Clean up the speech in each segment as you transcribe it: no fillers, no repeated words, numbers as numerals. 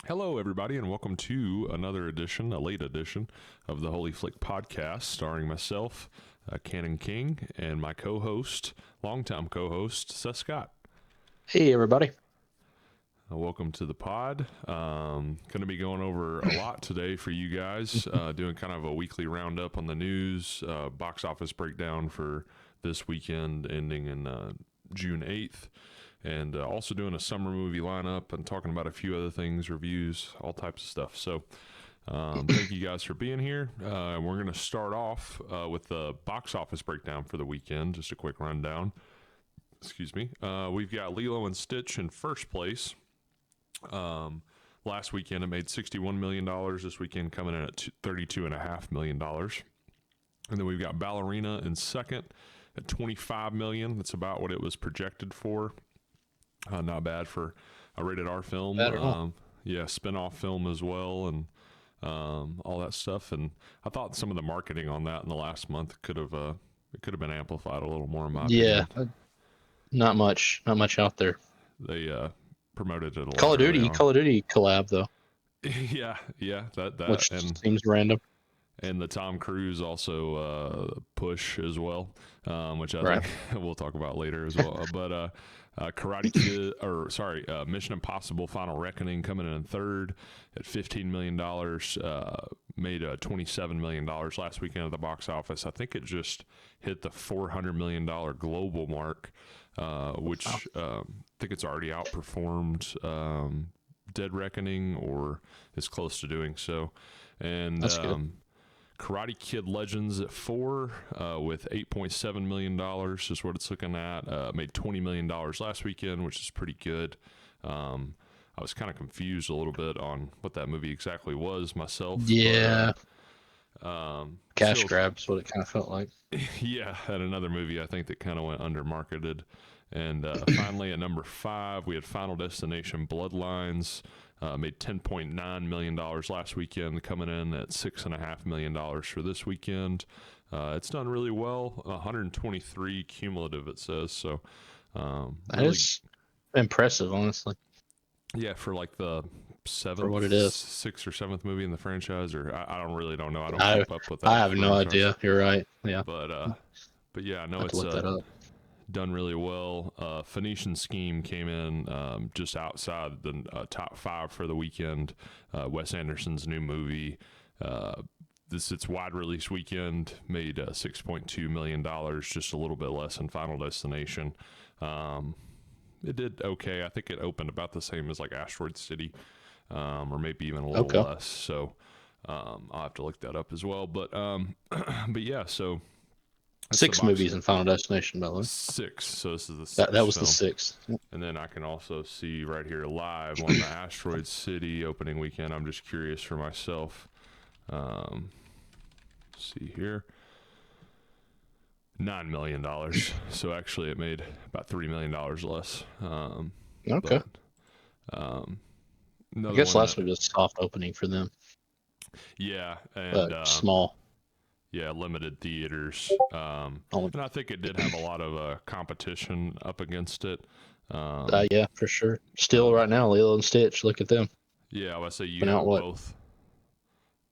Hello, everybody, and welcome to another edition, a late edition of the Holy Flick podcast, starring myself, Canon King, and my co-host, longtime co-host, Seth Scott. Hey, everybody. Welcome to the pod. Going to be going over a lot today for you guys, doing kind of a weekly roundup on the news, box office breakdown for this weekend ending in June 8th. And also doing a summer movie lineup and talking about a few other things, reviews, all types of stuff. So thank you guys for being here. We're going to start off with the box office breakdown for the weekend. Just a quick rundown. Excuse me. We've got Lilo and Stitch in first place. Last weekend it made $61 million. This weekend coming in at $32.5 million. And then we've got Ballerina in second at $25 million. That's about what it was projected for. Not bad for a rated R film. Spinoff film as well, and all that stuff. And I thought some of the marketing on that in the last month could have been amplified a little more, in my opinion. Not much out there. They promoted it a lot. Call of Duty collab though. yeah, that which and seems random. And the Tom Cruise also push as well, which I think we'll talk about later as well. But Mission Impossible: Final Reckoning coming in third at $15 million, made $27 million last weekend at the box office. I think it just hit the $400 million global mark, which I think it's already outperformed Dead Reckoning, or is close to doing so. And that's good. Karate Kid Legends at 4 with $8.7 million is what it's looking at. Made $20 million last weekend, which is pretty good. I was kind of confused a little bit on what that movie exactly was myself. Yeah. Cash grabs, what it kind of felt like. Yeah, and another movie I think that kind of went under-marketed. And finally, at number 5, we had Final Destination Bloodlines. Made $10.9 million last weekend, coming in at $6.5 million for this weekend. It's done really well, 123 cumulative, it says. So that is impressive, honestly. Yeah, for like the sixth or seventh movie in the franchise, or I don't know. I don't keep up with that. I have no idea. You're right. Yeah, but yeah, I know it's done really well. Phoenician Scheme came in just outside the top 5 for the weekend. Wes Anderson's new movie. Its wide release weekend made $6.2 million, just a little bit less than Final Destination. It did okay. I think it opened about the same as like Asteroid City, or maybe even a little less. So I'll have to look that up as well. But yeah, so 6 movies in Final Destination, by the way. 6. So this is the 6th. That was the 6th. And then I can also see right here live on the Asteroid City opening weekend. I'm just curious for myself. See here. $9 million. So actually it made about $3 million less. Okay. But, I guess last week was a soft opening for them. Yeah. And small. Yeah, limited theaters. And I think it did have a lot of competition up against it. Yeah, for sure. Still right now, Lilo and Stitch, look at them. Yeah, I would say you have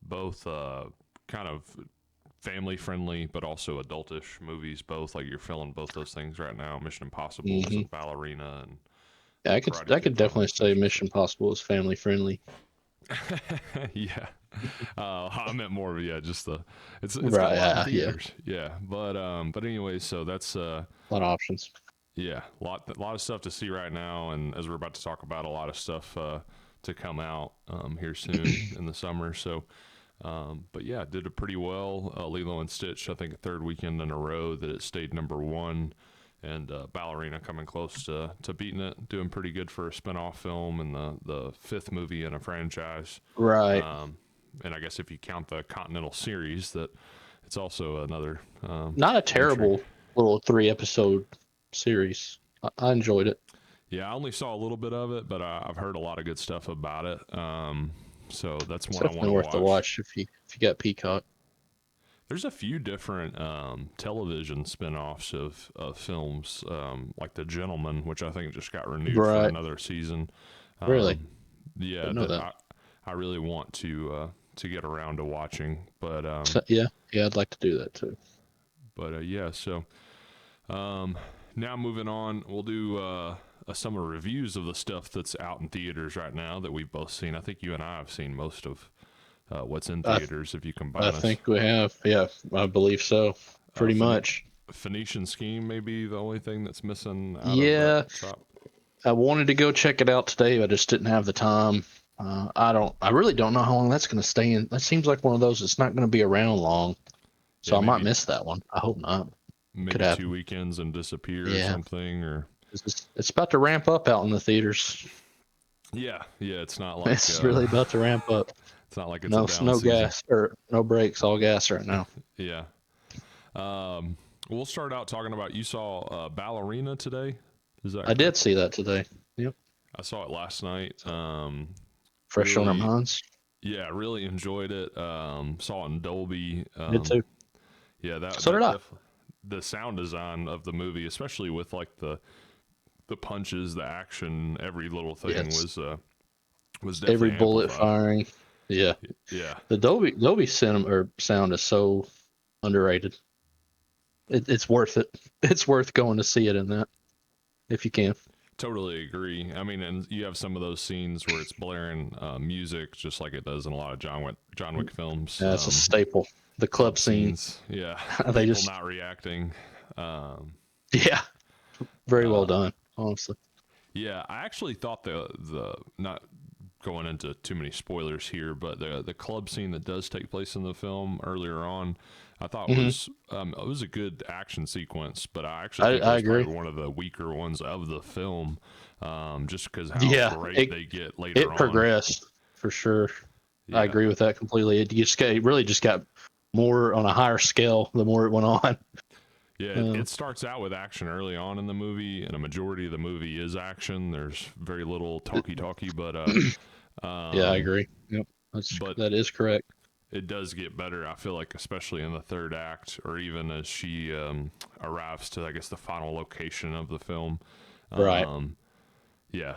both kind of family-friendly, but also adultish movies, both. Like, you're feeling both those things right now. Mission Impossible is Ballerina. And yeah, I could definitely say Mission Impossible is family-friendly. Yeah. I meant more of just it's got a lot of theaters. Yeah. But anyway, so that's a lot of options. Yeah, a lot of stuff to see right now, and as we're about to talk about, a lot of stuff to come out here soon in the summer. So but yeah, did it pretty well. Lilo and Stitch, I think, 3rd weekend in a row that it stayed number 1. And Ballerina coming close to beating it, doing pretty good for a spinoff film and the 5th movie in a franchise. Right. And I guess if you count the Continental series, that it's also another not a terrible little 3-episode series. I enjoyed it. Yeah, I only saw a little bit of it, but I've heard a lot of good stuff about it. So that's one I want to watch. Worth to watch if you got Peacock. There's a few different television spinoffs of films, like The Gentleman, which I think just got renewed for another season. Really? Yeah, Didn't know that that. I really want to get around to watching, but So, yeah, I'd like to do that too. yeah. So now moving on, we'll do a summer reviews of the stuff that's out in theaters right now that we've both seen. I think you and I have seen most of what's in theaters if you I combine us. think we have. Yeah, I believe so. Pretty Phoeni- much. Phoenician Scheme may be the only thing that's missing out of that Yeah, top. I wanted to go check it out today, but I just didn't have the time. I really don't know how long that's going to stay in. That seems like one of those that's not going to be around long. So Yeah, I might miss that one. I hope not. Could maybe 2 happen. weekends and disappear or Yeah, something, or it's about to ramp up out in the theaters. yeah, it's not like It's really about to ramp up. it's not like it's a No, down no season. gas or no brakes, all gas right now. Yeah. We'll start out talking about, you saw Ballerina today. Is that I did correct? see that today. Yep, I saw it last night. fresh on our Really, minds. yeah, really enjoyed it. Saw it in Dolby. Did too. Yeah, So did I. the sound design of the movie, especially with like the punches, the action, every little thing Yes. was Every definitely bullet amplified. firing. Yeah. Yeah, The Dolby cinema or sound is so underrated. It's worth it. It's worth going to see it in that if you can. totally agree. I mean, and you have some of those scenes where it's blaring music, just like it does in a lot of John Wick films. That's a staple. The club scene. Scenes, yeah, They people just not reacting. Um, yeah, very well uh, done. Honestly. yeah, I actually thought the not going into too many spoilers here, but the club scene that does take place in the film earlier on, I thought Hmm. it was a good action sequence, but I actually think it I was agree. probably one of the weaker ones of the film, just because how Yeah, great they get later it on. progressed for sure. I Yeah, agree with that completely. It really just got more on a higher scale the more it went on. yeah, it starts out with action early on in the movie, and a majority of the movie is action. There's very little talkie, Yeah, I um, agree. Yep, but that is correct. it does get better. I feel like, especially in the third act, or even as she arrives to, I guess, the final location of the film. Right. Um, yeah,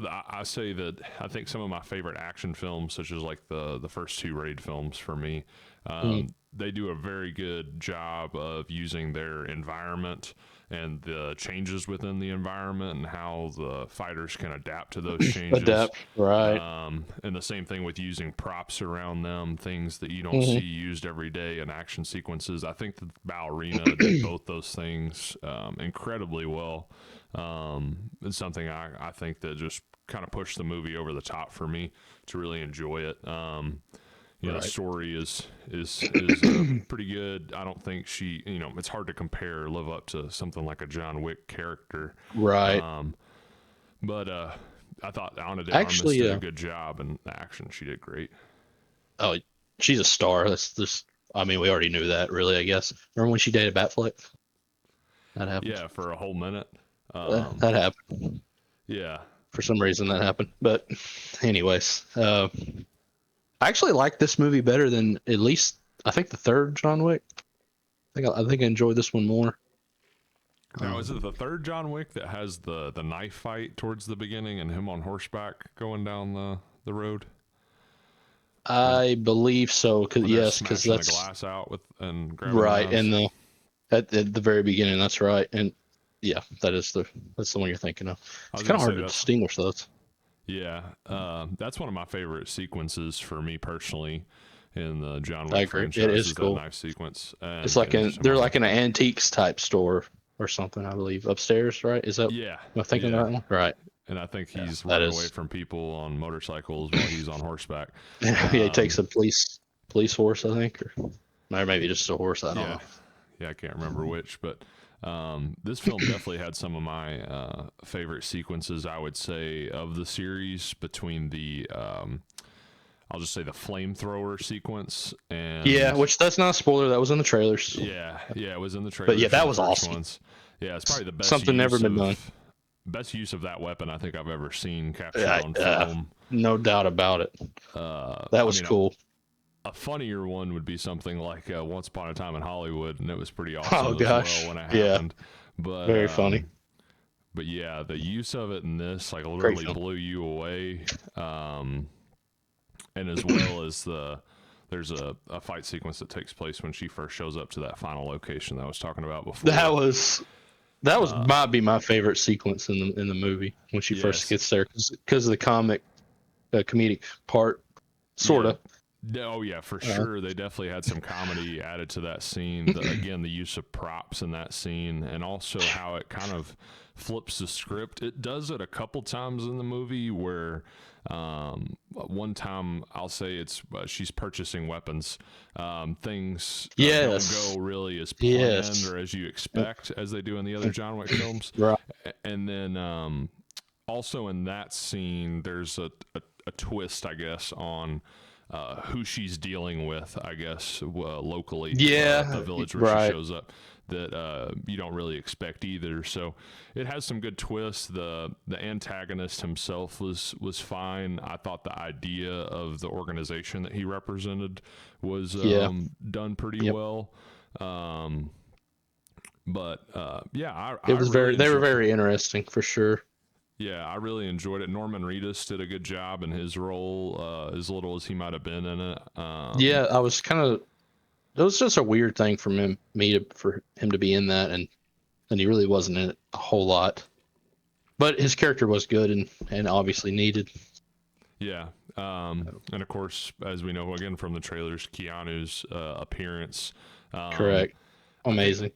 I say that I think some of my favorite action films, such as like the first two Raid films for me, Mm. they do a very good job of using their environment and the changes within the environment and how the fighters can adapt to those changes. Adapt. Right. And the same thing with using props around them, things that you don't see Hmm. used every day in action sequences. I think that Ballerina did both those things incredibly well. It's something I think that just kind of pushed the movie over the top for me to really enjoy it. The Right. story is pretty good. I don't think it's hard to compare, live up to something like a John Wick character. Right. Um, but I thought Ana de Armas Actually, did a good job in the action. She did great. oh, she's a star. That's just. I mean, we already knew that. Really, I guess. Remember when she dated Batfleck? That happened. Yeah, for a whole minute. That happened. Yeah, For some reason, that happened. But, anyways, I actually like this movie better than at least I think the third John Wick. I think I enjoyed this one more. now, is it the third John Wick that has the knife fight towards the beginning and him on horseback going down the road? I believe so. When they're Because smashing the that's glass out with and grabbing right. knives? And at the very beginning, that's right. And yeah, that's the one you're thinking of. I It's was kind gonna of say hard to that's distinguish those. yeah. That's one of my favorite sequences for me personally in the John I Wick agree. It franchise is is that cool. knife sequence. It's And like just they're like in an antiques type store or something. I believe upstairs. Right? Is that yeah, am I thinking of yeah. that one? Right. And I think Yeah. he's That running away is. from people on motorcycles while he's on horseback. Yeah. He takes Um, a police horse, I think, or maybe just a horse. I don't yeah, know. yeah, I can't remember which, but this film definitely had some of my favorite sequences, I would say, of the series between I'll just say the flamethrower sequence Yeah, and which that's not a spoiler. That was in the trailers. yeah, it was in the But yeah, trailers for that the was first awesome. ones. Yeah, it's probably the Something never been done. best use of that weapon I think I've ever seen captured Yeah, on film. no doubt about it. That I was mean, cool. a funnier one would be something like Once Upon a Time in Hollywood, and it was pretty Oh awesome as well gosh, when it yeah, happened. But very funny. but yeah, the use of it in this like Great literally film. blew you away. And as well as there's a fight sequence that takes place when she first shows up to that final location that I was talking about before. That was might be my favorite sequence in the movie when she first Yes. gets there because of the comedic part, sorta. Oh yeah, for sure. They definitely had some comedy added to that scene. Again, the use of props in that scene, and also how it kind of flips the script. It does it a couple times in the movie where one time I'll say it's she's purchasing weapons. Things don't go really as planned or as you expect as they do in the other John Wick films. Right. And then also in that scene, there's a twist, I guess, on who she's dealing with, I guess, locally. The village where she shows up that you don't really expect either. So it has some good twists. The antagonist himself was fine. I thought the idea of the organization that he represented was done pretty well. But It was they were very interesting for sure. Yeah, I really enjoyed it. Norman Reedus did a good job in his role, as little as he might have been in it. I was kind of. It was just a weird thing for him to be in that, and he really wasn't in it a whole lot. But his character was good and obviously needed. Yeah, and of course, as we know again from the trailers, Keanu's appearance. Correct. Amazing.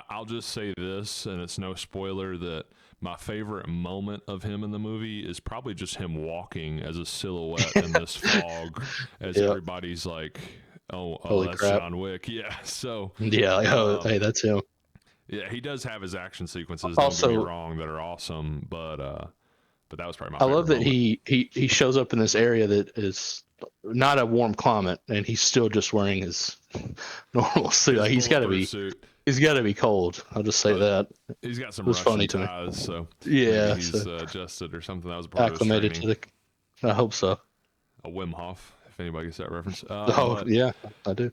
I'll just say this, and it's no spoiler, that my favorite moment of him in the movie is probably just him walking as a silhouette in this fog as everybody's like, oh, that's crap. John Wick. Yeah. So, hey, that's him. Yeah, he does have his action sequences, don't get me wrong, that are awesome, but that was probably my favorite I love that moment. he shows up in this area that is not a warm climate, and he's still just wearing his normal suit. He's got to be suit. He's got to be cold. I'll just say that. He's got some Russian ties, so maybe he's adjusted or something. That was part acclimated of his training. I hope so. A Wim Hof, if anybody gets that reference. Yeah, I do.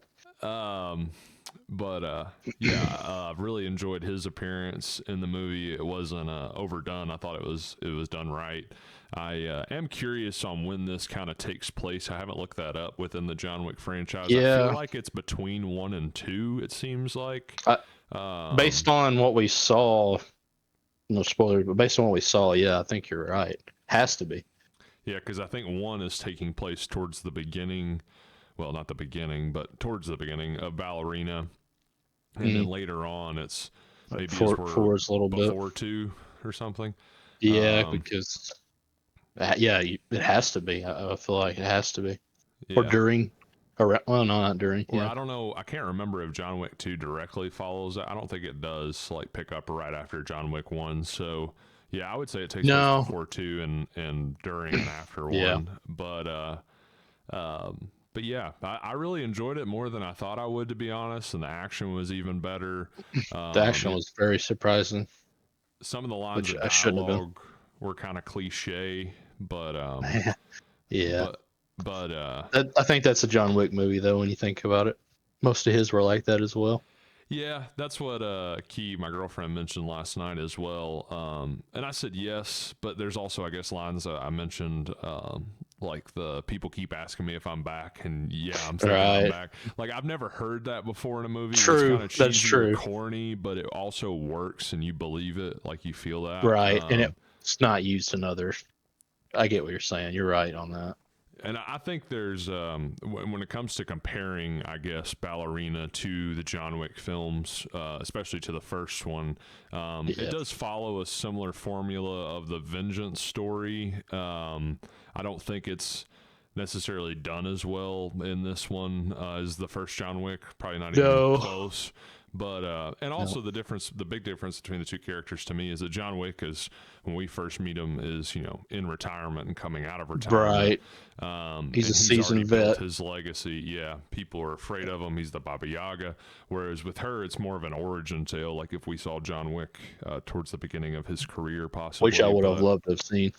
I've really enjoyed his appearance in the movie. It wasn't overdone. I thought it was done right. I am curious on when this kind of takes place. I haven't looked that up within the John Wick franchise. I feel like it's between 1 and 2, it seems like. Based on what we saw, no spoilers, but based on what we saw, I think you're right. Has to be. Yeah, because I think 1 is taking place towards the beginning. Well, not the beginning, but towards the beginning of Ballerina. And then later on, it's maybe four is a little before 2 or something. Yeah, because it has to be. I feel like it has to be, or during, or well, no, not during. Or I don't know. I can't remember if John Wick 2 directly follows that. I don't think it does. Like pick up right after John Wick 1. So I would say it takes place before 2 and during and after 1. But yeah, I really enjoyed it more than I thought I would, to be honest. And the action was even better. The action was very surprising. Some of the lines of dialogue were kind of cliche, but I I think that's a John Wick movie, though, when you think about it. Most of his were like that as well. Yeah, that's what my girlfriend, mentioned last night as well. And I said yes, but there's also, I guess, lines that I mentioned, like the people keep asking me if I'm back, and I'm thinking I'm back. Like I've never heard that before in a movie. True, it's kind of cheesy, that's true. Or corny, but it also works, and you believe it, like you feel that. Right, and it's not used in others. I get what you're saying. You're right on that. And I think there's, when it comes to comparing, I guess, Ballerina to the John Wick films, especially to the first one, it does follow a similar formula of the vengeance story. I don't think it's necessarily done as well in this one as the first John Wick. Probably not even close. But and also the big difference between the two characters to me is that John Wick is, when we first meet him, is in retirement and coming out of retirement. Right. He's a seasoned vet. Built his legacy. Yeah, people are afraid of him. He's the Baba Yaga. Whereas with her, it's more of an origin tale. Like if we saw John Wick towards the beginning of his career, possibly. Which I would have loved to have seen.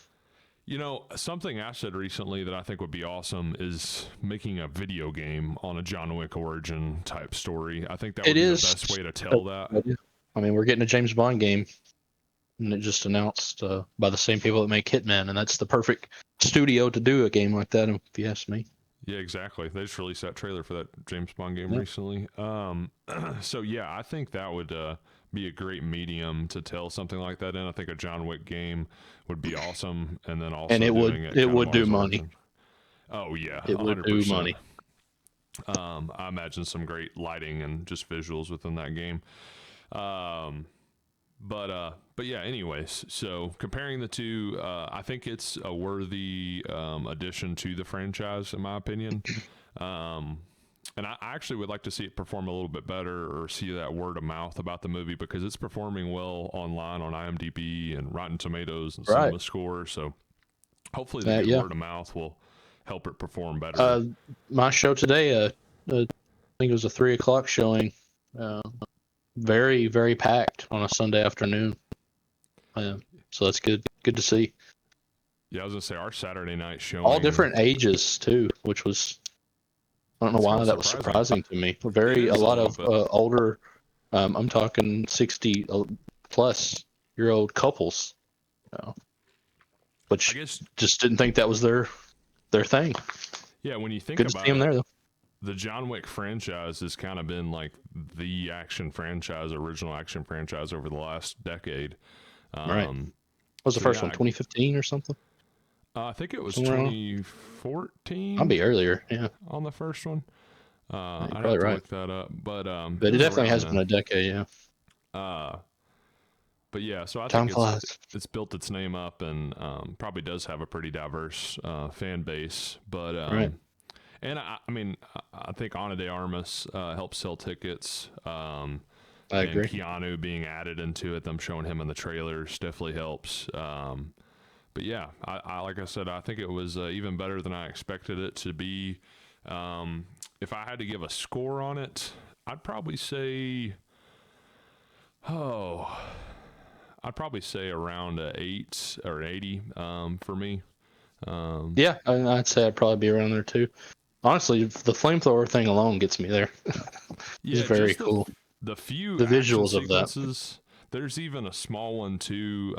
Something I said recently that I think would be awesome is making a video game on a John Wick origin type story. I think that would be the best way to tell that. I mean, we're getting a James Bond game and it just announced by the same people that make Hitman, and that's the perfect studio to do a game like that, if you ask me. Yeah, exactly. They just released that trailer for that James Bond game Yep. recently. So yeah, I think that would be a great medium to tell something like that in. I think a John Wick game would be awesome, and then also And doing it it kind of would on do his money. origin. Oh yeah, It would do 100%. money. I imagine some great lighting and just visuals within that game. But yeah, anyways, so comparing the two, I think it's a worthy addition to the franchise, in my opinion. And I actually would like to see it perform a little bit better, or see that word of mouth about the movie, because it's performing well online on IMDb and Rotten Tomatoes and Right. Cinema Score. So hopefully the good Yeah. word of mouth will help it perform better. My show today, I think it was a 3:00 showing. Very, very packed on a Sunday afternoon. So that's good. Good to see. Yeah, I was gonna say our Saturday night showing. All different ages too, which was, I don't know why that was surprising to me. A lot of older. I'm talking 60 plus year old couples, which I guess just didn't think that was their thing. Yeah, when you think Good to about see them there though. the John Wick franchise has kind of been like the original action franchise over the last decade. Right. What was the first one? 2015 or something? I think it was Somewhere around. 2014. I'll be earlier. Yeah. On the first one. I'd have probably to right. look that up, but it definitely has been a decade. Yeah. But yeah, so I Time think flies. it's built its name up, and probably does have a pretty diverse fan base. But Right. and I mean, I think Ana de Armas helps sell tickets. I agree. And Keanu being added into it, them showing him in the trailers, definitely helps. But yeah, I like I said, I think it was even better than I expected it to be. If I had to give a score on it, I'd probably say, around 8 or 80 for me. Yeah, I'd say I'd probably be around there too. Honestly, the flamethrower thing alone gets me there. Yeah, it's very cool. The few The action visuals of that. sequences. There's even a small one too.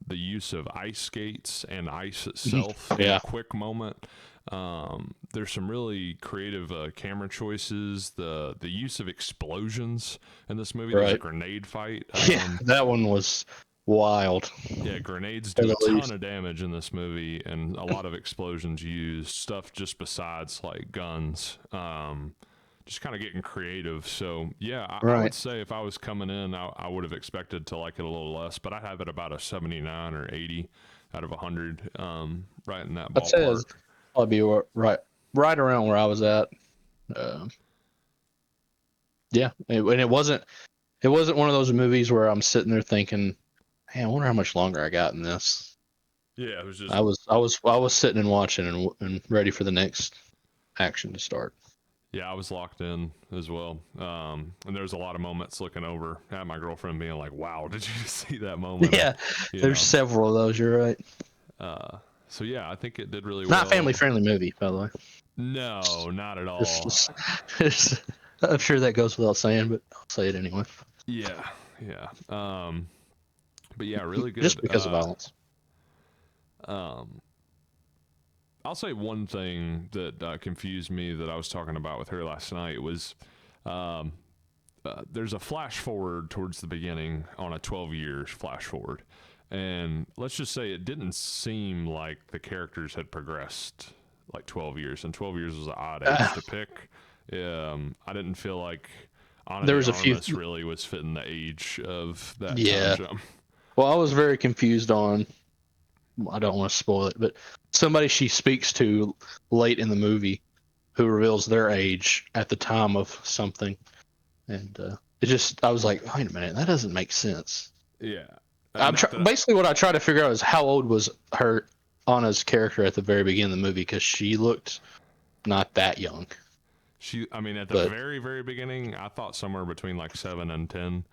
The use of ice skates and ice itself in a quick moment. There's some really creative camera choices. The use of explosions in this movie. There's a grenade fight. That one was wild. Yeah, grenades do a ton of damage in this movie, and a lot of explosions used. Stuff just besides like guns. Just kind of getting creative. So yeah, I would say if I was coming in, I would have expected to like it a little less, but I have it about a 79 or 80 out of 100, right in that ballpark. I'd say it's probably be right around where I was at. Yeah, and it wasn't one of those movies where I'm sitting there thinking, "Hey, I wonder how much longer I got in this." Yeah, it was just I was sitting and watching and ready for the next action to start. Yeah, I was locked in as well. And there was a lot of moments looking over at my girlfriend being like, wow, did you see that moment? Yeah, there's several of those. You're right. So yeah, I think it did really well. Not family friendly movie, by the way. No, not at all. I'm sure that goes without saying, but I'll say it anyway. Yeah. But yeah, really good. Just because of violence. I'll say one thing that confused me that I was talking about with her last night was there's a flash forward towards the beginning on a 12 years flash forward. And let's just say it didn't seem like the characters had progressed like 12 years. And 12 years was an odd age to pick. I didn't feel like Ana de Armas really was fitting the age of that time jump. Well, I was very confused on, I don't want to spoil it, but somebody she speaks to late in the movie who reveals their age at the time of something. And I was like, wait a minute, that doesn't make sense. Yeah. Basically, what I try to figure out is how old was Anna's character at the very beginning of the movie, because she looked not that young. At the very, very beginning, I thought somewhere between like 7 and 10.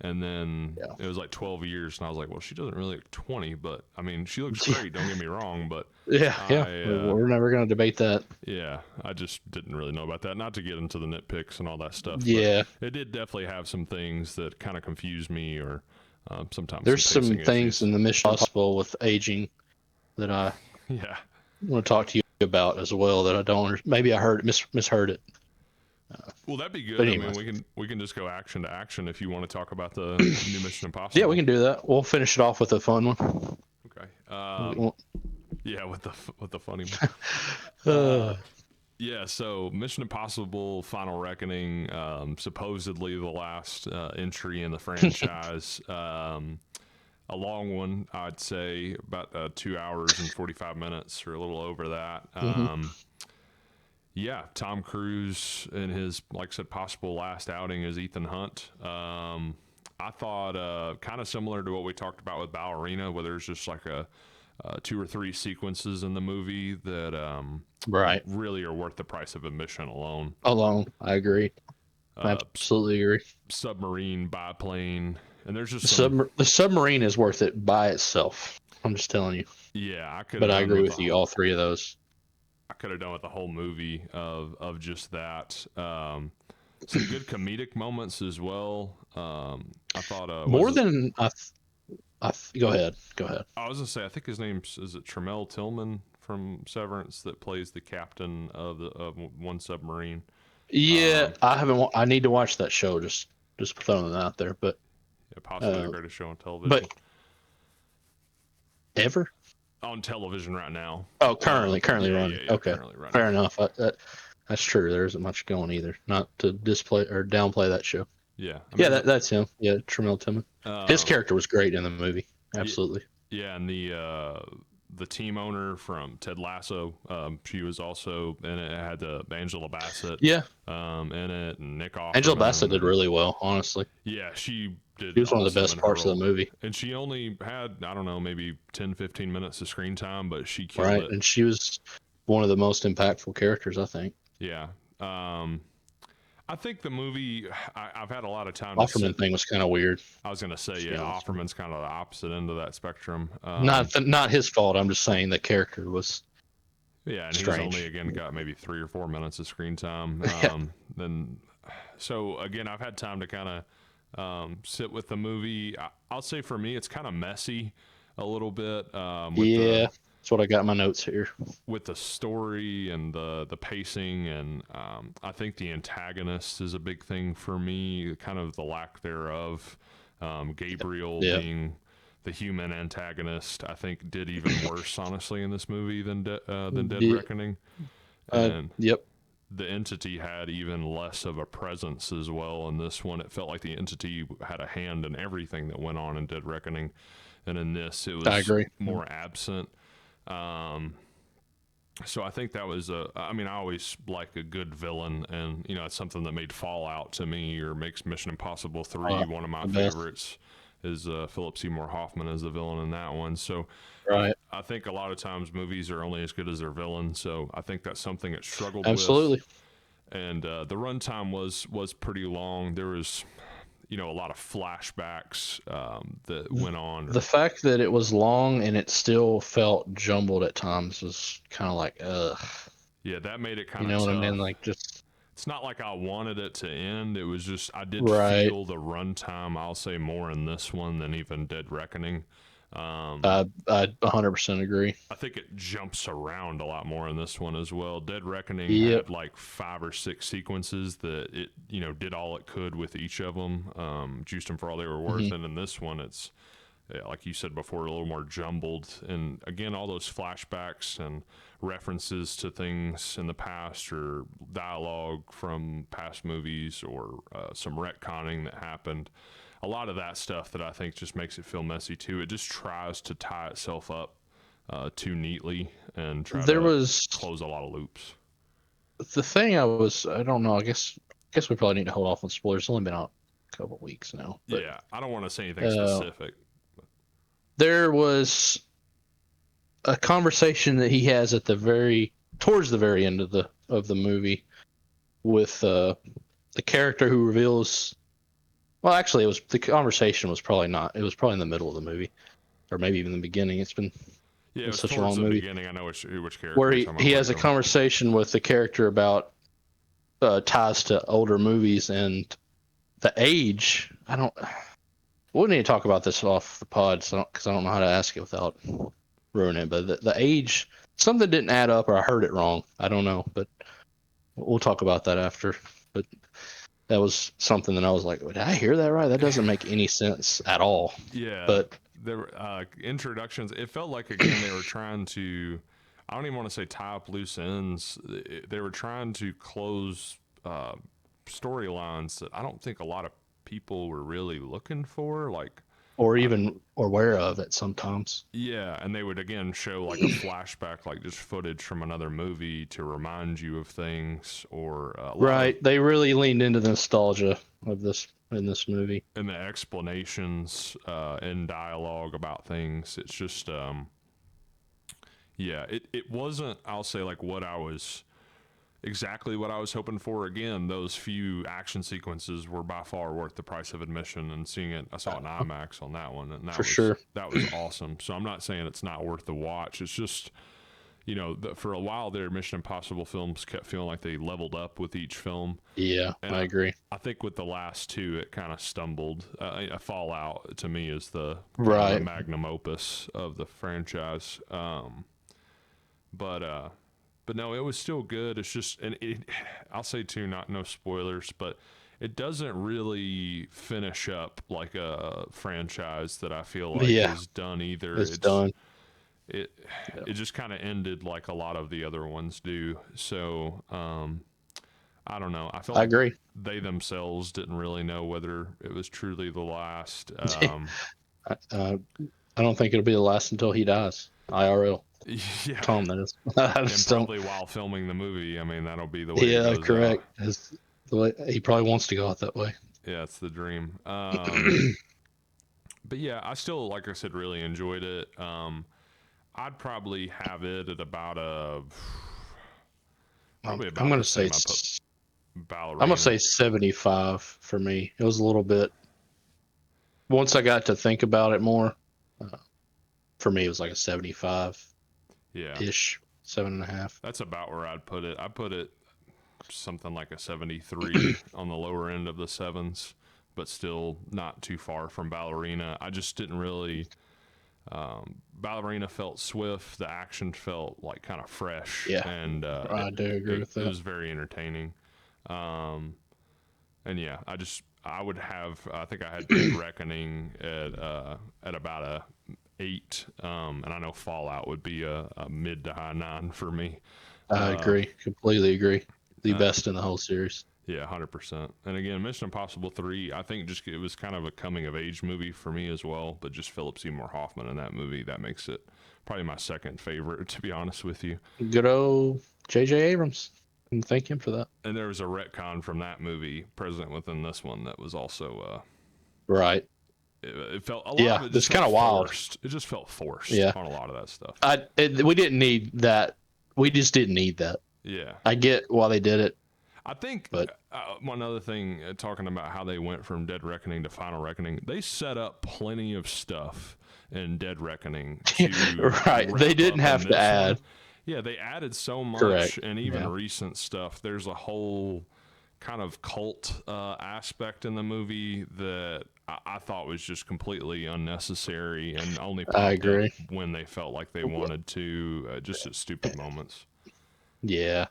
And then it was like 12 years, and I was like, well, she doesn't really look 20, but I mean, she looks great, don't get me wrong, but we're never going to debate that. Yeah, I just didn't really know about that. Not to get into the nitpicks and all that stuff. Yeah. But it did definitely have some things that kind of confused me or Sometimes There's some pacing things issues. in the Mission Impossible with aging that I Yeah. want to talk to you about as well. That I don't. Maybe I heard misheard it. Well, that'd be But good. I anyway, mean, we can just go action to action if you want to talk about the new Mission yeah, we Impossible. can do that. We'll finish it off with a fun one. Okay. We Yeah, with the funny one. Uh, Yeah, so Mission Impossible: Final Reckoning, supposedly the last entry in the franchise. A long one, I'd say, about 2 hours and 45 minutes, or a little over that. mhm. Yeah, Tom Cruise in his, like I said, possible last outing as Ethan Hunt. I thought kind of similar to what we talked about with Ballerina, where there's just like a 2 or 3 sequences in the movie that Right. really are worth the price of admission alone. Alone, I agree. I Uh, absolutely agree. Submarine, biplane, and there's just The submarine is worth it by itself. I'm just telling you. yeah, I could have But I done agree with with you. All three of those. I could have done with the whole movie of just that. Some good comedic moments as well. I thought More than go ahead. Go ahead. I was gonna say, I think his name's, is it Tremel Tillman from Severance, that plays the captain of one submarine. Yeah, I haven't. I need to watch that show. Just throwing it out there. But Yeah, possibly the greatest show on television. but ever. On television right now. Oh, currently yeah, running. yeah, Okay, currently running. fair enough. That's true. There isn't much going either. Not to display or downplay that show. Yeah, Yeah, that's him. Yeah, Tremel Tillman. His character was great in the movie. Absolutely. Yeah, and the team owner from Ted Lasso, she was also in it. It had Angela Bassett. Yeah. In it, and Nick Offerman. Angela Bassett did really well, honestly. Yeah, she did. She was one of the best parts of the movie. And she only had, I don't know, maybe 10, 15 minutes of screen time, but she killed Right, it. and she was one of the most impactful characters, I think. Yeah. I think the movie, I've had a lot of time Offerman thing was kind of weird. I was going to say, yeah, Offerman's kind of the opposite end of that spectrum. Not his fault. I'm just saying the character was yeah, and strange. he's only, again, got maybe 3 or 4 minutes of screen time. So, again, I've had time to kind of sit with the movie. I'll say for me, it's kind of messy a little bit. That's what I got in my notes here. With the story and the pacing, and I think the antagonist is a big thing for me, kind of the lack thereof. Gabriel being the human antagonist, I think did even worse, honestly, in this movie than Dead Reckoning. And the entity had even less of a presence as well in this one. It felt like the entity had a hand in everything that went on in Dead Reckoning, and in this it was more absent. So I think that was I always like a good villain, and it's something that made Fallout to me, or makes Mission Impossible 3 one of my favorites. Is Philip Seymour Hoffman as the villain in that one. So I think a lot of times movies are only as good as their villain. So I think that's something it struggled with. And the runtime was pretty long. There was a lot of flashbacks that went on. The fact that it was long and it still felt jumbled at times was kind of like, ugh. Yeah, that made it kind of tough. what I mean? Like, just... It's not like I wanted it to end. It was just, I did feel the runtime, I'll say, more in this one than even Dead Reckoning. I 100% agree. I think it jumps around a lot more in this one as well. Dead Reckoning had like 5 or 6 sequences that it, did all it could with each of them, juiced them for all they were worth. And in this one, it's, like you said before, a little more jumbled. And again, all those flashbacks and references to things in the past, or dialogue from past movies, or some retconning that happened. A lot of that stuff that I think just makes it feel messy too. It just tries to tie itself up too neatly and try to close a lot of loops. The thing I don't know, I guess we probably need to hold off on spoilers. It's only been out a couple of weeks now. But, yeah, I don't want to say anything specific. There was a conversation that he has towards the very end of the movie with the character who reveals. Well, actually, the conversation was probably not. It was probably in the middle of the movie, or maybe even the beginning. It's been such a long movie. Beginning, I know which character. Where he has a conversation with the character about ties to older movies and the age. We need to talk about this off the pod, so because I don't know how to ask it without ruining it. But the age, something didn't add up, or I heard it wrong. I don't know, but we'll talk about that after. But that was something that I was like, did I hear that right? That doesn't make any sense at all. Yeah, But there were introductions. It felt like again they were trying to. I don't even want to say tie up loose ends. They were trying to close storylines that I don't think a lot of people were really looking for. Like, or I, even aware of it sometimes. yeah, and they would again show like a flashback, like just footage from another movie to remind you of things, or a lot of Right. They really leaned into the nostalgia of this in this movie. and the explanations in dialogue about things. It's just yeah, it wasn't, I'll say, like what I was exactly what I was hoping for. Again, those few action sequences were by far worth the price of admission, and seeing it, I saw it in IMAX on that one, and For sure. that was awesome. So I'm not saying it's not worth the watch. It's just, you know, for a while there, Mission Impossible films kept feeling like they leveled up with each film. Yeah, And I agree. I think with the last two, it kind of stumbled. Fallout to me is the kind of the Right. magnum opus of the franchise. But no, it was still good. It's just, and I'll say too, not no spoilers, but it doesn't really finish up like a franchise that I feel like Yeah, is done either. it's done. It Yeah. it just kind of ended like a lot of the other ones do. So I don't know. I felt I like agree. they themselves didn't really know whether it was truly the last. I don't think it'll be the last until he dies. IRL. Yeah, Tom, that is. I and just don't. probably while filming the movie. I mean, that'll be the way it Yeah, goes out. correct. The way, he probably wants to go out that way. Yeah, it's the dream. But yeah, I still, like I said, really enjoyed it. I'd probably have it at about probably I'm about gonna the say same I put I'm gonna Ballerina. say 75 for me. It was a little bit. Once I got to think about it more, uh, for me it was like a 75 Yeah, ish, 7.5. that's about where I'd put it. I put it something like a 73 on the lower end of the sevens, but still not too far from Ballerina. I just didn't really. Ballerina felt swift. The action felt like kind of fresh, Yeah, and I do agree with it that. was very entertaining. Um, and yeah, I would have. I think I had Dead Reckoning at about a 8, and I know Fallout would be a mid to high 9 for me. I Uh, agree, completely agree. The uh, best in the whole series. Yeah, 100%. And again, Mission Impossible 3, I think just it was kind of a coming of age movie for me as well, but just Philip Seymour Hoffman in that movie, that makes it probably my second favorite, to be honest with you. Good old J.J. Abrams. And thank him for that. And there was a retcon from that movie present within this one that was also, Right. it felt, a lot of Yeah, it just it's felt kind of wild. forced. It just felt forced Yeah. on a lot of that stuff. We didn't need that. We just didn't need that. Yeah. I get why they did it, I think but one other thing, talking about how they went from Dead Reckoning to Final Reckoning, they set up plenty of stuff in Dead Reckoning to right. They wrap didn't up in have to this add. one. Yeah, they added so much, Correct. and even Yeah. recent stuff. There's a whole kind of cult aspect in the movie that I thought was just completely unnecessary and only I popped up agree. when they felt like they wanted to, just at stupid moments. Yeah.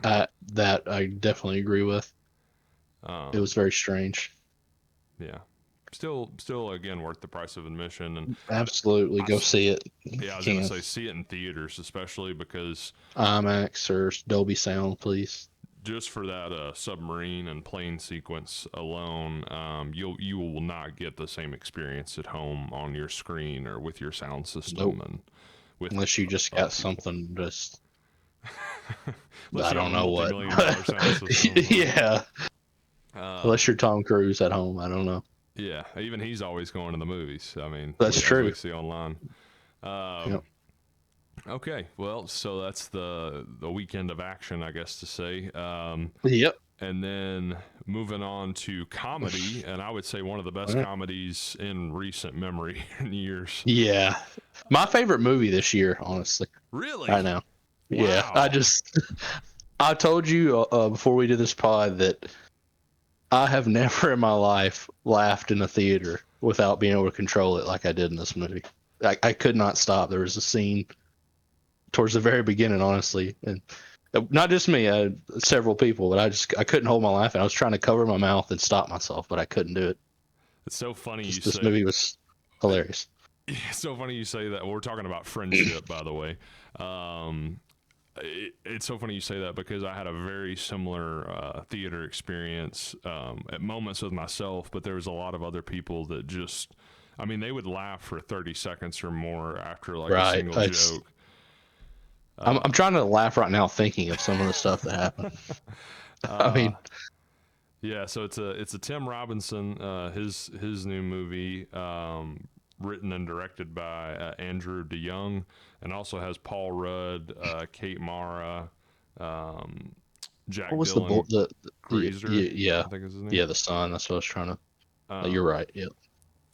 That I definitely agree with. It was very strange. Yeah. Still again worth the price of admission, and Absolutely. Go see it. yeah, I was gonna Can say see it in theaters, especially because IMAX or Dolby Sound, please. just for that submarine and plane sequence alone, you will not get the same experience at home on your screen or with your sound system Nope. and with Unless you just other got people. something just Unless I you have don't a know what. multi-million-dollar sound system. Yeah. Um, Unless you're Tom Cruise at home, I don't know. yeah, even he's always going to the movies. I mean, That's as we true. see online. Yep. Okay, well, so that's the weekend of action, I guess to say. Yep. And then moving on to comedy, and I would say one of the best All right. comedies in recent memory in years. Yeah. My favorite movie this year, honestly, Really? right now. Yeah. Wow. I told you before we did this pod that I have never in my life laughed in a theater without being able to control it like I did in this movie. I could not stop. There was a scene towards the very beginning, honestly, and not just me, several people, but I couldn't hold my laugh, and I was trying to cover my mouth and stop myself, but I couldn't do it. It's so funny you Just this say. movie was hilarious. It's so funny you say that. We're talking about friendship, by the way. It's so funny you say that because I had a very similar theater experience at moments with myself, but there was a lot of other people that just, I mean, they would laugh for 30 seconds or more after like a Right. single joke. I'm trying to laugh right now thinking of some of the stuff that happened. I Uh, mean, yeah, so it's a Tim Robinson, his new movie, written and directed by Andrew DeYoung, and also has Paul Rudd, Kate Mara, Jack what was Dylan Grazer, yeah, I think is his name. yeah, the son. That's what I was trying to. You're Um, right. Yeah.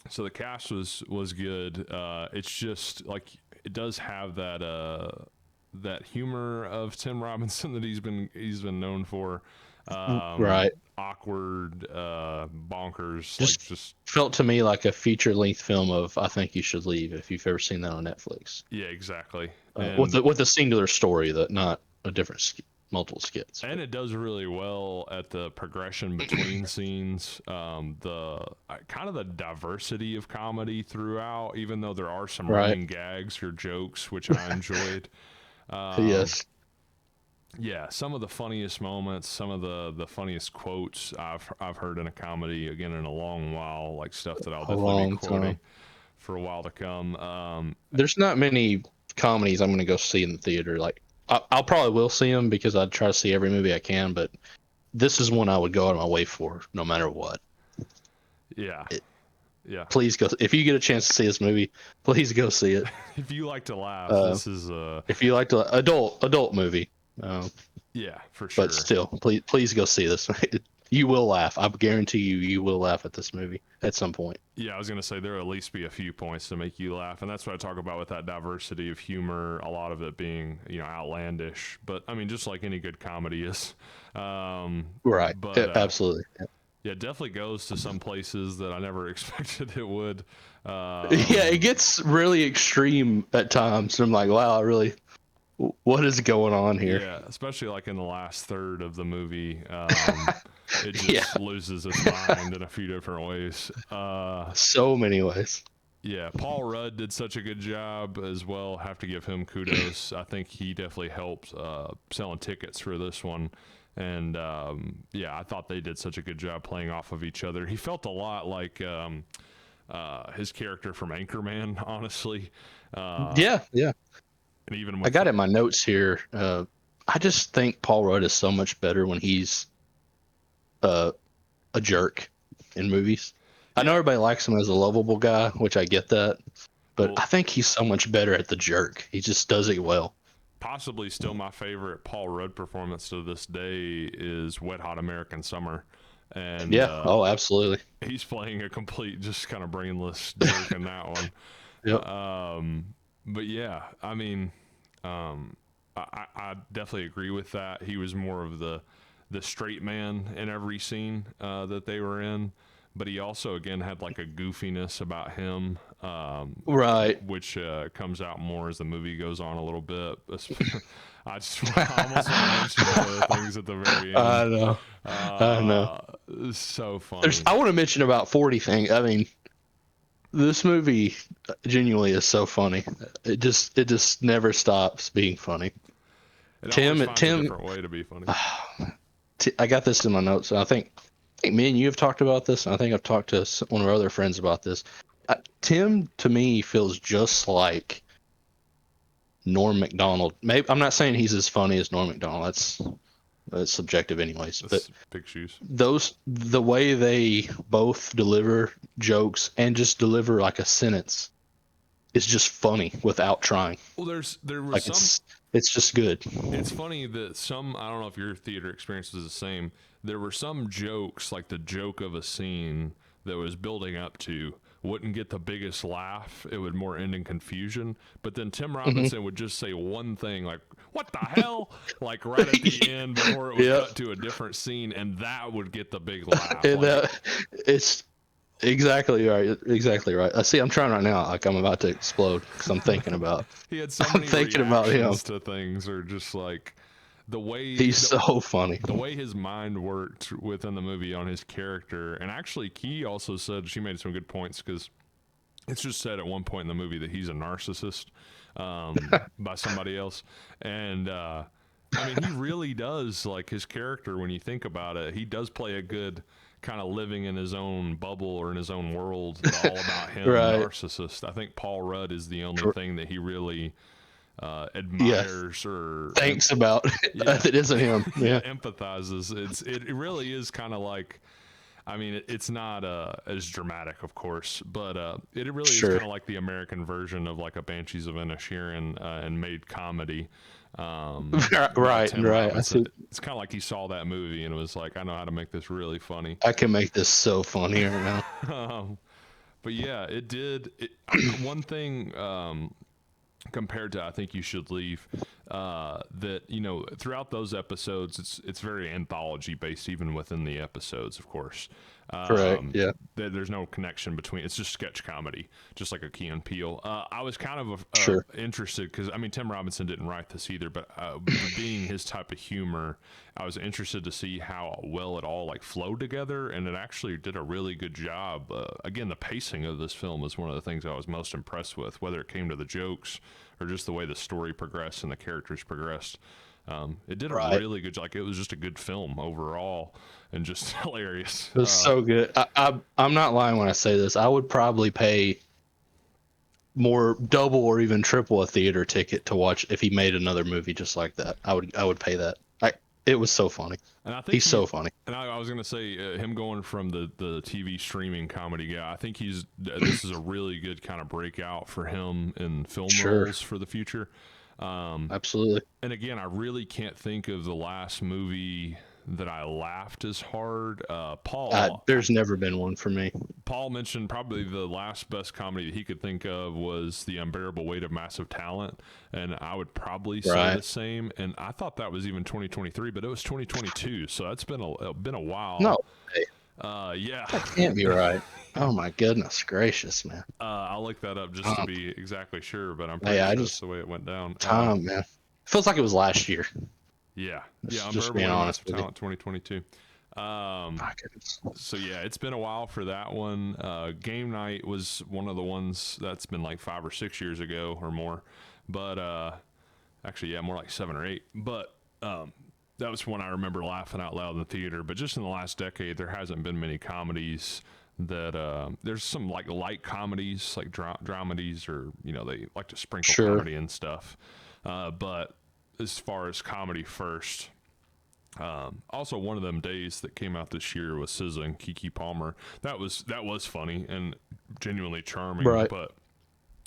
so the cast was good. It's just like it does have that humor of Tim Robinson that he's been known for. Right. Awkward, bonkers, like Just just felt to me like a feature length film of I Think You Should Leave, if you've ever seen that on Netflix. yeah, exactly. With And a singular story, that not a different multiple skits. and it does really well at the progression between scenes, the kind of the diversity of comedy throughout, even though there are some Right. running gags or jokes which I enjoyed. Yes. Yeah, some of the funniest moments, some of the funniest quotes I've heard in a comedy again in a long while, like stuff that I'll A definitely be long quoting time. for a while to come. There's not many comedies I'm going to go see in the theater. Like I'll probably will see them because I try to see every movie I can, but this is one I would go out of my way for no matter what. Yeah, It, yeah. please go if you get a chance to see this movie. Please go see it. If you like to laugh, Uh, this is if you like the adult movie, yeah, for but sure. still, please go see this. You will laugh. I guarantee you will laugh at this movie at some point. Yeah, I was gonna say there'll at least be a few points to make you laugh, and that's what I talk about with that diversity of humor. A lot of it being outlandish, but I mean just like any good comedy is. Right. But Absolutely. yeah, it definitely goes to some places that I never expected it would. Yeah, it gets really extreme at times. I'm like, wow, what is going on here? Yeah, especially like in the last third of the movie, it Yeah, just loses its mind in a few different ways. so many ways. Yeah, Paul Rudd did such a good job as well. Have to give him kudos. I think he definitely helped selling tickets for this one. And yeah, I thought they did such a good job playing off of each other. He felt a lot like his character from Anchorman, honestly. Yeah, yeah. And even I with got it in my notes here. I just think Paul Rudd is so much better when he's uh, a jerk in movies. I know yeah, everybody likes him as a lovable guy, which I get that, but well, I think he's so much better at the jerk. He just does it well. possibly still my favorite Paul Rudd performance to this day is Wet Hot American Summer. And Yeah. Oh, absolutely. he's playing a complete, just kind of brainless jerk in that one. Yep. But yeah, I mean, I definitely agree with that. He was more of the straight man in every scene that they were in, but he also again had like a goofiness about him, Right. which comes out more as the movie goes on a little bit. I almost want to mention one of the things at the very I end. know. I know. So There's. funny. I want to mention about 40 things. I mean, this movie genuinely is so funny. It just never stops being funny. It always Tim finds a Tim different way to be funny. I got this in my notes. I think me and you have talked about this. And I think I've talked to one of our other friends about this. Tim to me feels just like Norm Macdonald. Maybe I'm not saying he's as funny as Norm Macdonald. That's subjective, anyways. But That's big shoes. the way they both deliver jokes and just deliver like a sentence is just funny without trying. Well, there was Like some. it's just good. It's funny that some. I don't know if your theater experience was the same. There were some jokes, like the joke of a scene that was building up to wouldn't get the biggest laugh. It would more end in confusion. But then Tim Hmm. Robinson would just say one thing, like what the hell? Like right at the end before it was Yep. cut to a different scene, and that would get the big laugh. And Like, it's exactly right. Exactly right. I see. I'm trying right now. Like I'm about to explode because I'm thinking about. he had so I'm many thinking about him. reactions to things, or just like the way He's so funny. the way his mind worked within the movie on his character. And actually, Key also said, she made some good points, because it's just said at one point in the movie that he's a narcissist by somebody else. And I mean, he really does, like, his character, when you think about it, he does play a good kind of living in his own bubble or in his own world, all about him, Right. narcissist. I think Paul Rudd is the only thing that he really admires or Thanks about Yeah. it isn't him. Yeah. empathizes. It really is kind of like, I mean, it's not as dramatic, of course, but it really is Sure. kind of like the American version of like a Banshees of Inisherin and made comedy. by Right. Tim Right. I Robinson. see. It's kind of like he saw that movie and was like, I know how to make this really funny. I can make this so funny right now. But yeah, it did. One thing compared to I Think You Should Leave, that, you know, throughout those episodes, it's very anthology based, even within the episodes, of course. Correct. Yeah. There's no connection between. It's just sketch comedy, just like a Key and Peele. I was kind of Sure. interested because, I mean, Tim Robinson didn't write this either, but being his type of humor, I was interested to see how well it all like flowed together, and it actually did a really good job. Again, the pacing of this film is one of the things I was most impressed with, whether it came to the jokes or just the way the story progressed and the characters progressed. It did a really good job. Like, it was just a good film overall and just hilarious. It was so good. I'm not lying when I say this. I would probably pay more, double or even triple a theater ticket to watch if he made another movie just like that. I would pay that. It was so funny. And I think He's so funny. And I was going to say, him going from the TV streaming comedy guy, I think this is a really good kind of breakout for him in film roles for the future. Absolutely. And again, I really can't think of the last movie that I laughed as hard. Paul, there's never been one for me. Paul mentioned probably the last best comedy that he could think of was The Unbearable Weight of Massive Talent, and I would probably say the same. And I thought that was even 2023, but it was 2022, so that's been a while. No. Yeah. That can't be right. Oh my goodness gracious, man. I'll look that up just to be exactly sure, but I'm pretty sure that's the way it went down. Man. It feels like it was last year. Yeah. Just being honest with you. 2022. My goodness. So yeah, it's been a while for that one. Game Night was one of the ones that's been like 5 or 6 years ago or more, but actually, yeah, more like 7 or 8. But that was one I remember laughing out loud in the theater. But just in the last decade, there hasn't been many comedies that there's some like light comedies, like dramedies, or, you know, they like to sprinkle comedy and stuff. But as far as comedy first, also one of them days that came out this year was SZA and Keke Palmer. That was funny and genuinely charming, but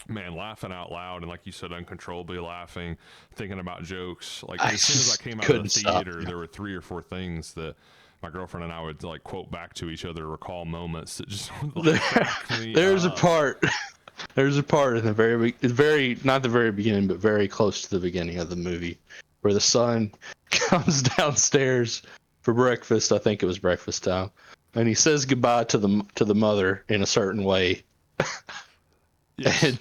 man, laughing out loud, and like you said, uncontrollably laughing, thinking about jokes. Like, as soon as I came out of the theater, there were 3 or 4 things that my girlfriend and I would like quote back to each other, recall moments that just like, there's a part in the very not the very beginning, but very close to the beginning of the movie, where the son comes downstairs for breakfast. I think it was breakfast time, and he says goodbye to the mother in a certain way. Yes. And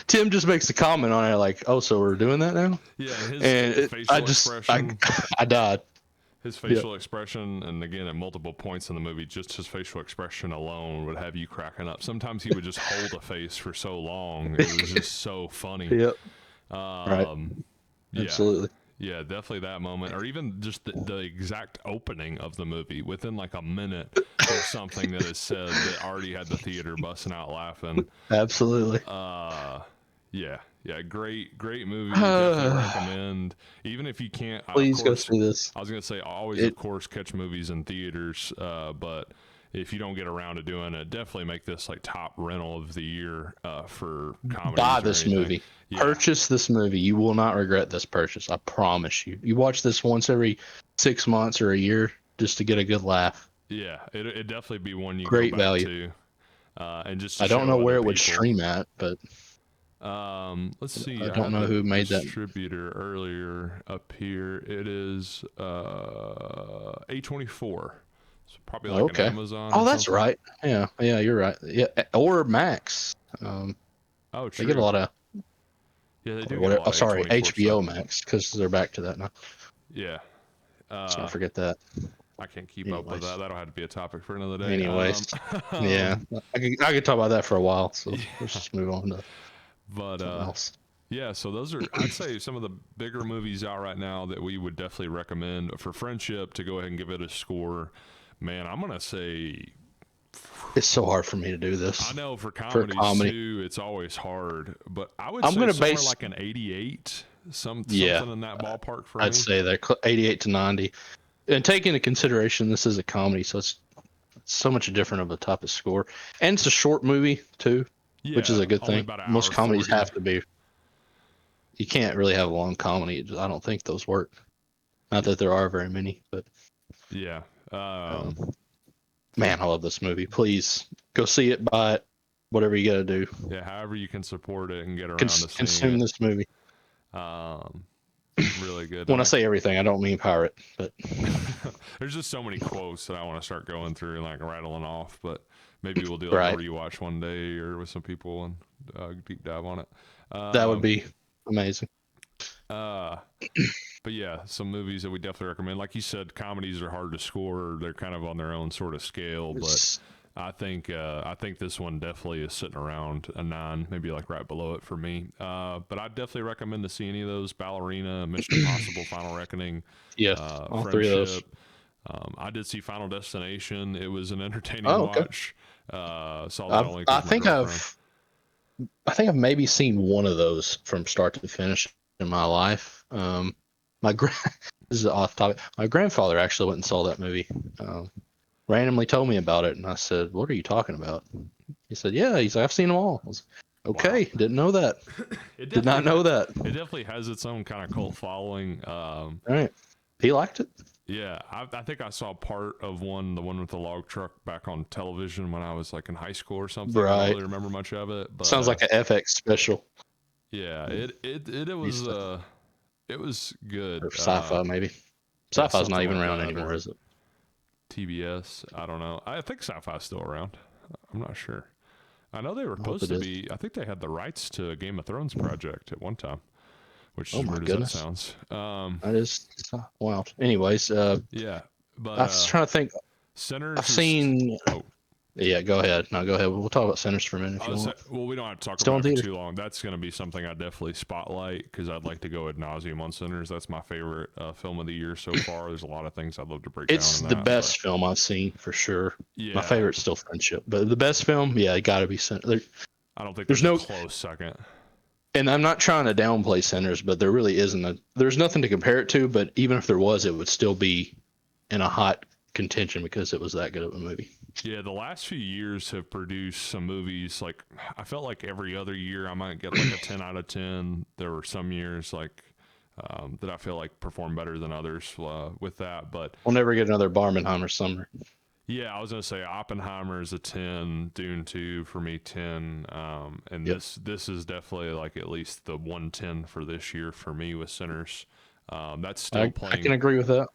Tim just makes a comment on it, like, "Oh, so we're doing that now?" Yeah, his facial expression. I died. His facial expression, and again, at multiple points in the movie, just his facial expression alone would have you cracking up. Sometimes he would just hold a face for so long; it was just so funny. Yep. Right. Absolutely. Yeah, definitely that moment, or even just the exact opening of the movie. Within like a minute, there's something that is said that already had the theater busting out laughing. Absolutely. Yeah, great movie. Definitely recommend. Even if you can't, please go see this. I was gonna say, always of course catch movies in theaters, but if you don't get around to doing it, definitely make this like top rental of the year for comedy. Buy this movie. Yeah. Purchase this movie. You will not regret this purchase. I promise you. You watch this once every 6 months or a year just to get a good laugh. Yeah, it'd definitely be one you great go back value. To. And just I don't know where it would stream at, but Let's see. I I don't had know the who made that. distributor earlier up here. It is A24. It's probably like an Okay. Amazon Oh, or that's something. right. Yeah, you're right. Yeah, or Max. Oh, They get a true. lot of Yeah, they or do get a whatever. Oh, lot of sorry, A24 stuff. HBO Max because they're back to that now. Yeah. So I Uh, forget that. I can't keep up with that. Anyways, That'll have to be a topic for another day. anyways, yeah, Um, I could talk about that for a while. So let's yeah, just move on to but something else. yeah. So those are, I'd say, some of the bigger movies out right now that we would definitely recommend for Friendship to go ahead and give it a score. Man, I'm gonna say, It's so hard for me to do I this know for for comedies comedy. too, it's always hard, but I would I'm say gonna somewhere base, like an 88, yeah, something in that ballpark for I'd me. say that 88 to 90, and take into consideration this is a comedy, so it's so much different of a type of score, and it's a short movie too, which is Yeah, a good only thing. about an Most hour comedies 40. have to be. You can't really have a long comedy. I don't think those work. Not that there are very many, but Yeah. um, But man, I love this movie. Please go see it, buy it, whatever you got to do. yeah, however you can support it and get around to seeing Consume it. this movie. Um, really good. When And I say everything, I don't mean pirate, but there's just so many quotes that I want to start going through and like rattling off, but maybe we'll do like a right. rewatch one day or with some people and deep dive on it. That would Um, be amazing. uh, but yeah, some movies that we definitely recommend. Like you said, comedies are hard to score. They're kind of on their own sort of scale, but It's, I think this one definitely is sitting around a 9, maybe like right below it for me. But I definitely recommend to see any of those: Ballerina, Mission Impossible, Final Reckoning, yes, all three of those. Friendship. I did see Final Destination. It was an entertaining Oh, okay. watch. Saw that only I because my think girlfriend. I've maybe seen one of those from start to finish in my life. My this is off topic. My grandfather actually went and saw that movie. Randomly told me about it, and I said, "What are you talking about?" He said, "Yeah." He's like, "I've seen them all." I was like, Wow, okay, didn't know that. it Did not definitely know that. it definitely has its own kind of cult following. All right, he liked it. Yeah, I think I saw part of the one with the log truck, back on television when I was like in high school or something. I don't Right. really remember much of it, but Sounds like an FX special yeah, used to, it was good. or sci-fi maybe. Yeah, Sci-fi's not something even like around that, anymore, or is it? TBS. I don't know. I think Sci-Fi's still around. I'm not sure. I know they were I hope supposed it to is. be. I think they had the rights to a Game of Thrones project at one time, which Oh as my weird as that goodness, sounds. that is wild. Anyways, Yeah, but I was trying to think. I've Sinners is. seen. Oh, Yeah, go ahead. No, go ahead. We'll talk about Sinners for a minute if you want. well, we don't have to talk Still about in it for theaters. too long. That's going to be something I definitely spotlight because I'd like to go ad nauseum on Sinners. That's my favorite film of the year so far. There's a lot of things I'd love to break down It's in the that, but best film I've seen for sure. My yeah, favorite's still Friendship, but the best film, yeah, it got to be Sinners. I don't think There's there's a no, close second. and I'm not trying to downplay Sinners, but there really isn't there's nothing to compare it to. But even if there was, it would still be in a hot contention because it was that good of a movie. Yeah, the last few years have produced some movies. Like I felt like every other year I might get like a 10 out of 10. There were some years like that I feel like performed better than others with that. But We'll never get another Barbenheimer summer. yeah, I was gonna say Oppenheimer is a 10, Dune 2 for me 10, and Yep. this is definitely like at least the 110 for this year for me with Sinners. That's I can agree with that.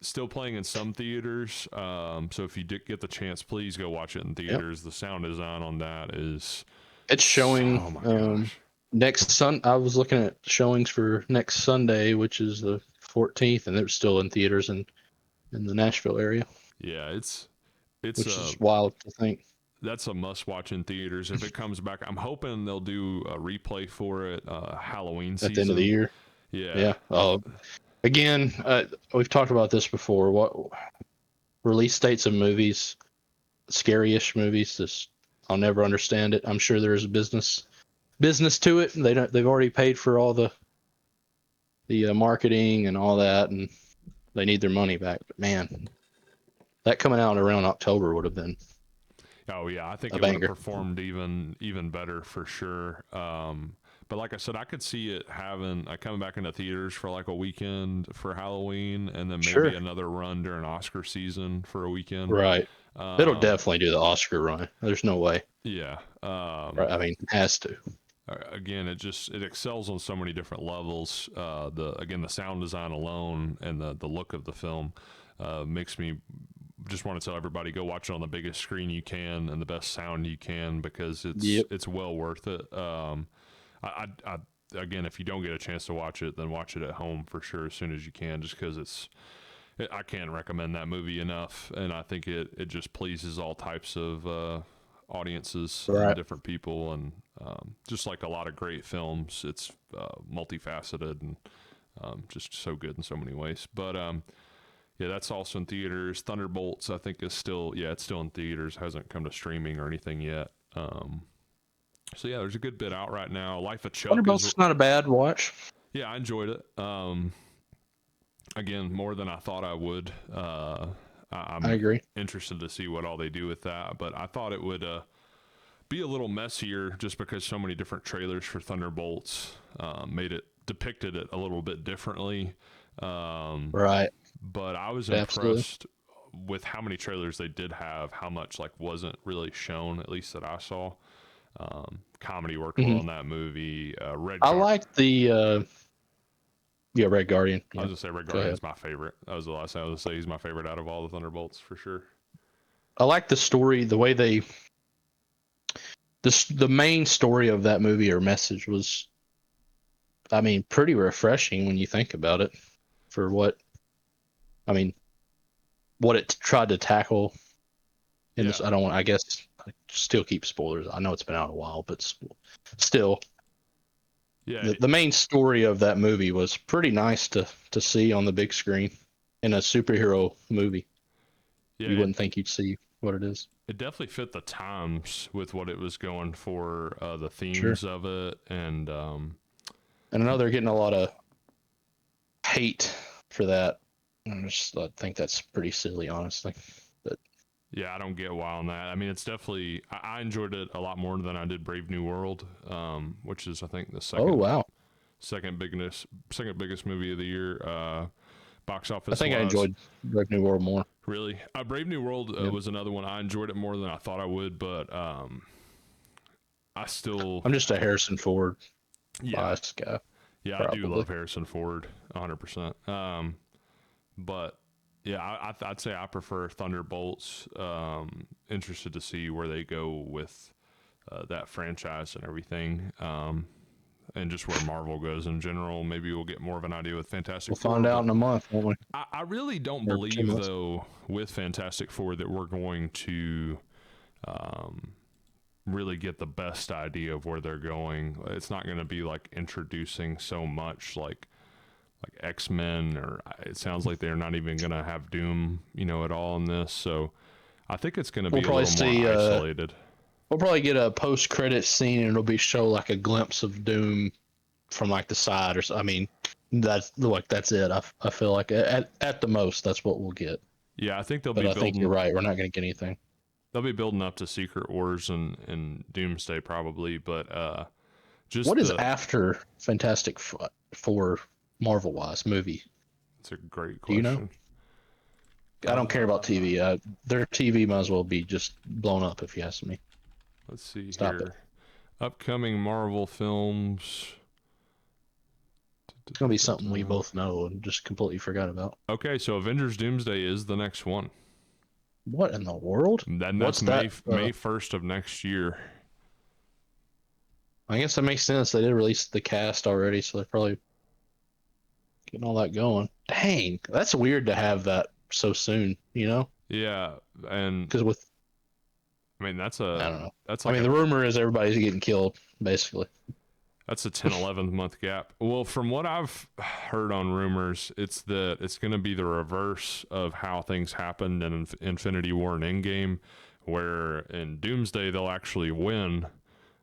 still playing in some theaters. So if you did get the chance, please go watch it in Yep. theaters. The sound design on that is, It's showing oh my gosh, next I was looking at showings for next Sunday, which is the 14th, and they're still in theaters in the Nashville area, yeah, it's which a is wild to think. that's a must watch in theaters. If it comes back, I'm hoping they'll do a replay for it. Halloween At the end of the season, year. yeah. Yeah. Again, we've talked about this before. What release dates of movies, scary-ish movies? This I'll never understand it. I'm sure there is a business to it. They've already paid for all the marketing and all that, and they need their money back. But man, that coming out around October would have been Oh yeah, I think a it would have banger. performed even better for sure. But like I said, I could see it having coming back into theaters for like a weekend for Halloween, and then maybe Sure. another run during Oscar season for a weekend. Right. It'll Um, definitely do the Oscar run. There's no way. yeah. Right. I mean, it has to. again, it excels on so many different levels. The sound design alone and the look of the film makes me just want to tell everybody, go watch it on the biggest screen you can and the best sound you can, because it's well worth it. I again, if you don't get a chance to watch it, then watch it at home for sure as soon as you can, just because I can't recommend that movie enough, and I think it just pleases all types of audiences and different people, and just like a lot of great films, it's multifaceted and just so good in so many ways. But yeah, that's also in theaters. Thunderbolts, I think, is still it's still in theaters. Hasn't come to streaming or anything yet. So yeah, there's a good bit out right now. Life of Chuck Thunderbolts is not a bad watch. Yeah, I enjoyed it. Again, more than I thought I would. I agree. Interested to see what all they do with that, but I thought it would be a little messier, just because so many different trailers for Thunderbolts depicted it a little bit differently. Right. But I was impressed with how many trailers they did have, how much like wasn't really shown, at least that I saw. Comedy worked well in that movie. I liked the Red Guardian. I was gonna say Red Guardian is my favorite. That was the last thing I was gonna say. He's my favorite out of all the Thunderbolts for sure. I like the story, the way the main story of that movie or message was, I mean, pretty refreshing when you think about it, for what it tried to tackle in this. I guess I still keep spoilers. I know it's been out a while, but still. Yeah, the main story of that movie was pretty nice to see on the big screen in a superhero movie. Yeah, you wouldn't think you'd see what it is. It definitely fit the times with what it was going for, the themes of it, and I know they're getting a lot of hate for that. I think that's pretty silly, honestly. But yeah, I don't get why on that. I mean, it's definitely, I enjoyed it a lot more than I did Brave New World, which is, I think, the second biggest movie of the year, box office. I think I enjoyed Brave New World more. Really? Brave New World was another one. I enjoyed it more than I thought I would, but I'm just a Harrison Ford biased guy. Yeah, probably. I do love Harrison Ford 100%. But yeah, I'd say I prefer Thunderbolts. Interested to see where they go with that franchise and everything, and just where Marvel goes in general. Maybe we'll get more of an idea with Fantastic Four. We'll find out in a month, won't we? I really don't believe, though, with Fantastic Four that we're going to really get the best idea of where they're going. It's not going to be like introducing so much like X-Men, or it sounds like they're not even going to have Doom, at all in this. So I think it's going to be a little more isolated. We'll probably get a post-credit scene, and it'll be show like a glimpse of Doom from like the side, or so. I mean, that's it. I feel like at the most that's what we'll get. Yeah, I think they'll be. But I think you're right. We're not going to get anything. They'll be building up to Secret Wars and Doomsday probably, but just what is after Fantastic Four Marvel-wise movie? That's a great question. Do you know? I don't care about TV. Their TV might as well be just blown up, if you ask me. Let's see here. Upcoming Marvel films. It's going to be something we both know and just completely forgot about. Okay, so Avengers Doomsday is the next one. What in the world? And that's May 1st of next year. I guess that makes sense. They did release the cast already, so they're probably getting all that going. Dang, that's weird to have that so soon, Yeah, and because I mean, I don't know. The rumor is everybody's getting killed, basically. That's a 10, 11 month gap. Well, from what I've heard on rumors, it's going to be the reverse of how things happened in Infinity War and Endgame, where in Doomsday they'll actually win,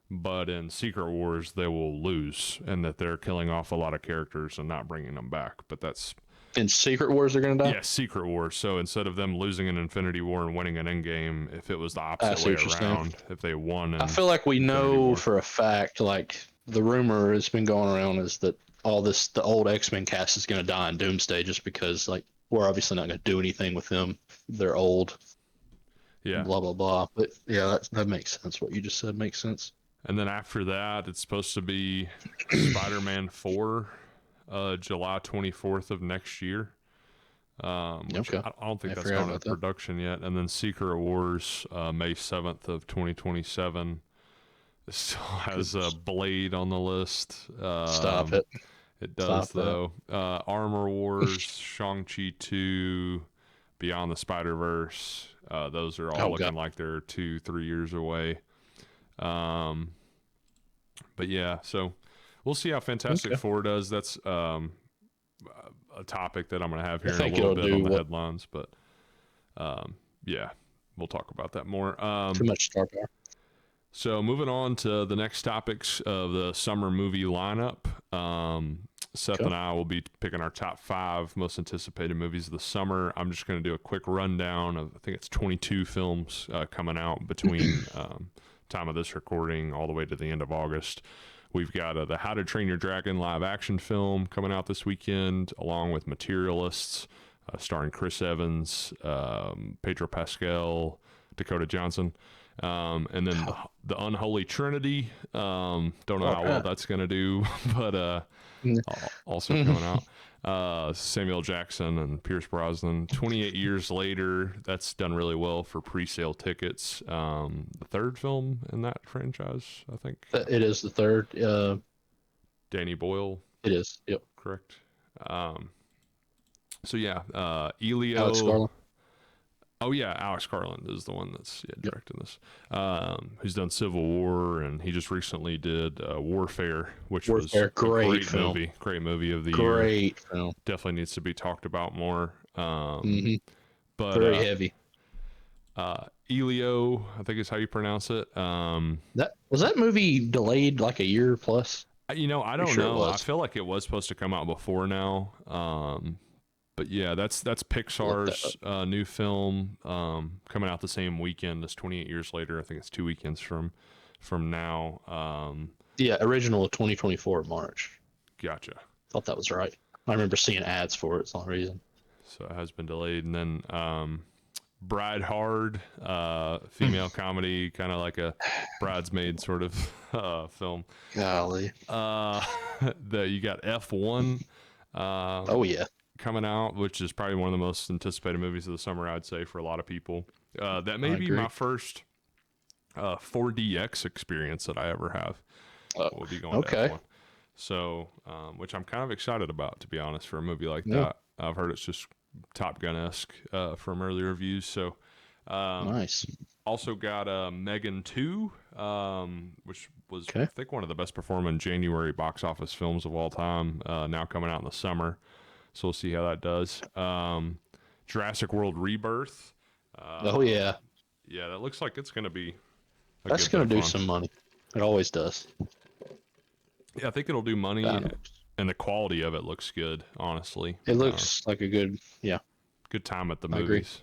but in Secret Wars they will lose, and that they're killing off a lot of characters and not bringing them back. But that's... In Secret Wars they're going to die? Yeah, Secret Wars. So instead of them losing an Infinity War and winning an Endgame, if it was the opposite way around, if they won... I feel like we know for a fact, like... The rumor has been going around is that the old X-Men cast is going to die in Doomsday, just because, like, we're obviously not going to do anything with them. They're old. Yeah. Blah, blah, blah. But, yeah, that makes sense. What you just said makes sense. And then after that, it's supposed to be Spider-Man 4, July 24th of next year. Which Okay. I don't think I that's forgot gone about into that. production yet. And then Secret Wars, May 7th of 2027. It still has a Blade on the list. Stop it. It does, Stop that. though. Armor Wars, Shang-Chi 2, Beyond the Spider-Verse. Those are all Oh god. looking like they're 2-3 years away. Um, but yeah, so we'll see how Fantastic Okay. Four does. That's a topic that I'm going to have I here in a think little it'll bit on do the what headlines. But yeah, we'll talk about that more. too much star power. So moving on to the next topics of the summer movie lineup. Seth Okay. and I will be picking our top 5 most anticipated movies of the summer. I'm just going to do a quick rundown of, I think it's 22 films coming out between time of this recording all the way to the end of August. We've got the How to Train Your Dragon live action film coming out this weekend, along with Materialists, starring Chris Evans, Pedro Pascal, Dakota Johnson. And then the Unholy Trinity. Don't know how well that's going to do, but also coming out. Samuel Jackson and Pierce Brosnan. 28 years later, that's done really well for pre-sale tickets. The third film in that franchise, I think. It is the third. Danny Boyle, It is. Yep. correct? So yeah, Elio. Alex Garland. Oh yeah, Alex Garland is the one that's Yep. directing this. Who's done Civil War, and he just recently did Warfare, which was a Great film. movie, great movie of the year. Great film. Definitely needs to be talked about more. But Very heavy. Elio, I think is how you pronounce it. That movie delayed like a year plus. I don't sure it know. I was. feel like it was supposed to come out before now. But yeah, that's Pixar's new film coming out the same weekend as 28 Years Later. I think it's 2 weekends from now. Yeah, original of 2024 March. Gotcha. Thought that was right. I remember seeing ads for it for some reason. So it has been delayed. And then Bride Hard, female comedy, kind of like a bridesmaid sort of film. Golly. You got F1. Oh yeah. Coming out, which is probably one of the most anticipated movies of the summer, I'd say, for a lot of people. That may be my first 4DX experience that I ever have. We'll be going to F1. So, which I'm kind of excited about, to be honest, for a movie like that. I've heard it's just Top Gun-esque from early reviews. So, nice. Also got Megan 2, which was, I think, one of the best performing January box office films of all time, now coming out in the summer. So we'll see how that does. Jurassic World Rebirth. Yeah, that looks like it's going to be. That's going to do some money. It always does. Yeah, I think it'll do money, and the quality of it looks good. Honestly, it looks like a good time at the movies.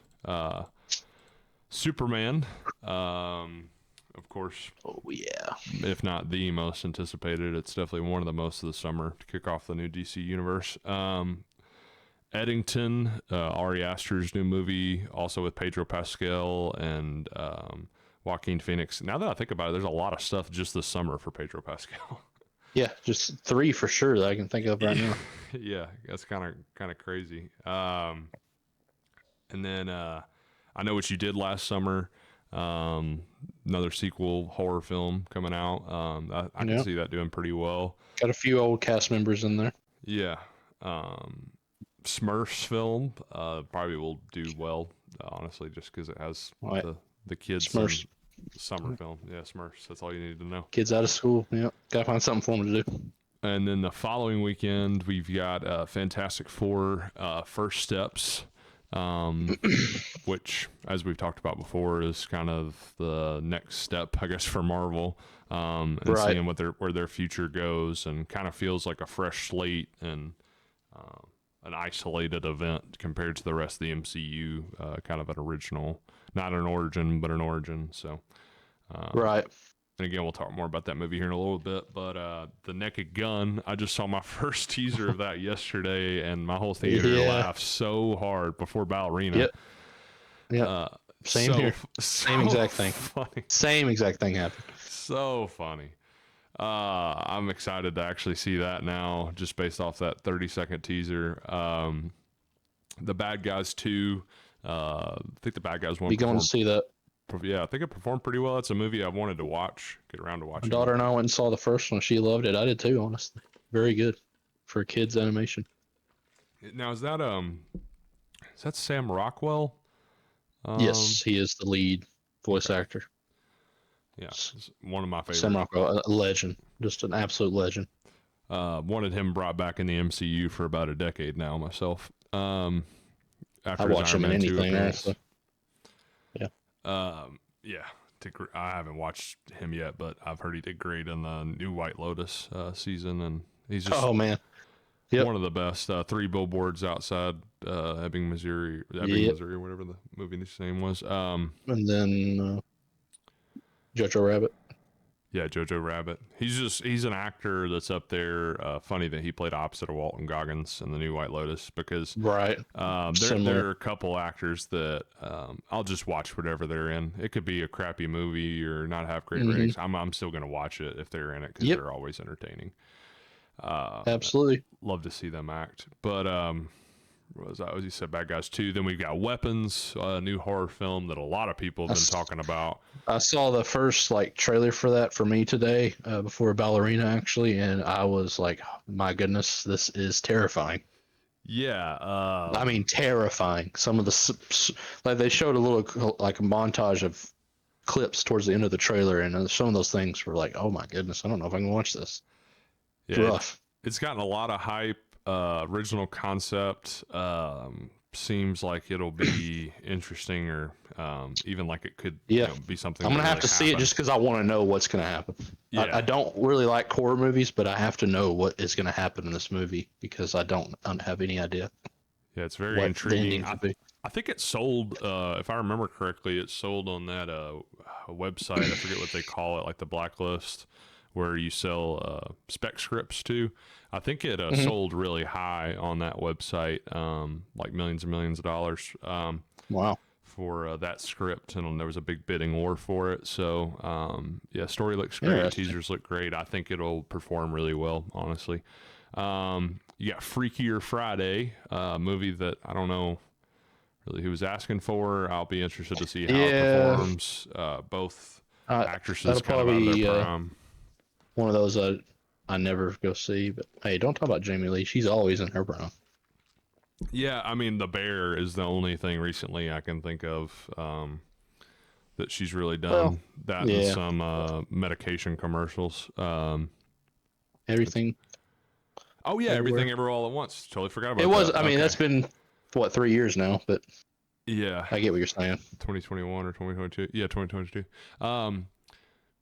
Superman, of course. Oh yeah. If not the most anticipated, it's definitely one of the most of the summer to kick off the new DC universe. Eddington, Ari Aster's new movie, also with Pedro Pascal and Joaquin Phoenix. Now that I think about it, there's a lot of stuff just this summer for Pedro Pascal. Yeah, just 3 for sure that I can think of right now. Yeah, that's kind of crazy. And then I Know What You Did Last Summer, another sequel horror film coming out. I can see that doing pretty well. Got a few old cast members in there. Yeah. Smurfs film probably will do well, honestly, just because it has the kids Smurfs summer film. Yeah, Smurfs. That's all you need to know. Kids out of school. Yeah, gotta find something for them to do. And then the following weekend, we've got Fantastic Four: First Steps, which, as we've talked about before, is kind of the next step, I guess, for Marvel, and seeing where their future goes, and kind of feels like a fresh slate and an isolated event compared to the rest of the MCU, kind of an original, not an origin, but an origin. So, right. And again, we'll talk more about that movie here in a little bit. But The Naked Gun, I just saw my first teaser of that yesterday, and my whole theater laughed so hard before Ballerina. Yep. Same here. Same exact thing. Funny. Same exact thing happened. So funny. I'm excited to actually see that now, just based off that 30-second teaser. The Bad Guys 2. I think the Bad Guys 1 Be going to performed. see that. Yeah, I think it performed pretty well. It's a movie I wanted to watch, get around to My watching. daughter and I went and saw the first one. She loved it. I did too, honestly. Very good for kids animation. Now is that Sam Rockwell? Yes, he is the lead voice actor. Yeah, it's one of my favorites. Sam Rockwell, a legend, just an absolute legend. Wanted him brought back in the MCU for about a decade now myself. After I watch him in anything, honestly. Yeah. Yeah. I haven't watched him yet, but I've heard he did great in the new White Lotus season, and he's just one of the best. 3 Billboards Outside Ebbing, Missouri, Missouri, whatever the movie's name was. And then Jojo Rabbit. Yeah, Jojo Rabbit. He's an actor that's up there. Funny that he played opposite of Walton Goggins in the new White Lotus, because right. There are a couple actors that I'll just watch whatever they're in. It could be a crappy movie or not have great ratings. I'm still going to watch it if they're in it, because they're always entertaining. Absolutely. Love to see them act. But what was that? As you said, Bad Guys 2. Then we've got Weapons, a new horror film that a lot of people have been talking about. I saw the first trailer for that for me today, before Ballerina actually, and I was like, my goodness, this is terrifying. Yeah. I mean, terrifying. Some of the they showed a little a montage of clips towards the end of the trailer, and some of those things were like, oh my goodness, I don't know if I can watch this. It's rough. It's gotten a lot of hype. Original concept. Seems like it'll be interesting, or even like it could be something. I'm gonna have to see it just because I want to know what's gonna happen. Yeah. I don't really like horror movies, but I have to know what is gonna happen in this movie, because I don't have any idea. Yeah, it's very intriguing. I think it sold, if I remember correctly, it sold on that website. I forget what they call it, like the Blacklist, where you sell spec scripts to. I think it sold really high on that website, like millions and millions of dollars. Wow. For that script, and there was a big bidding war for it. So, story looks great. Teasers look great. I think it'll perform really well, honestly. You got Freakier Friday, movie that I don't know really who was asking for. I'll be interested to see how it performs. Both actresses kind of out of their prime. One of those I never go see, but hey, don't talk about Jamie Lee. She's always in her prime. Yeah, I mean, The Bear is the only thing recently I can think of that she's really done. And some medication commercials. Everything. Oh yeah, Everything Everywhere All at Once. Totally forgot about that. It was. I mean, that's been 3 years now, but yeah, I get what you're saying. 2021 or 2022? Yeah, 2022.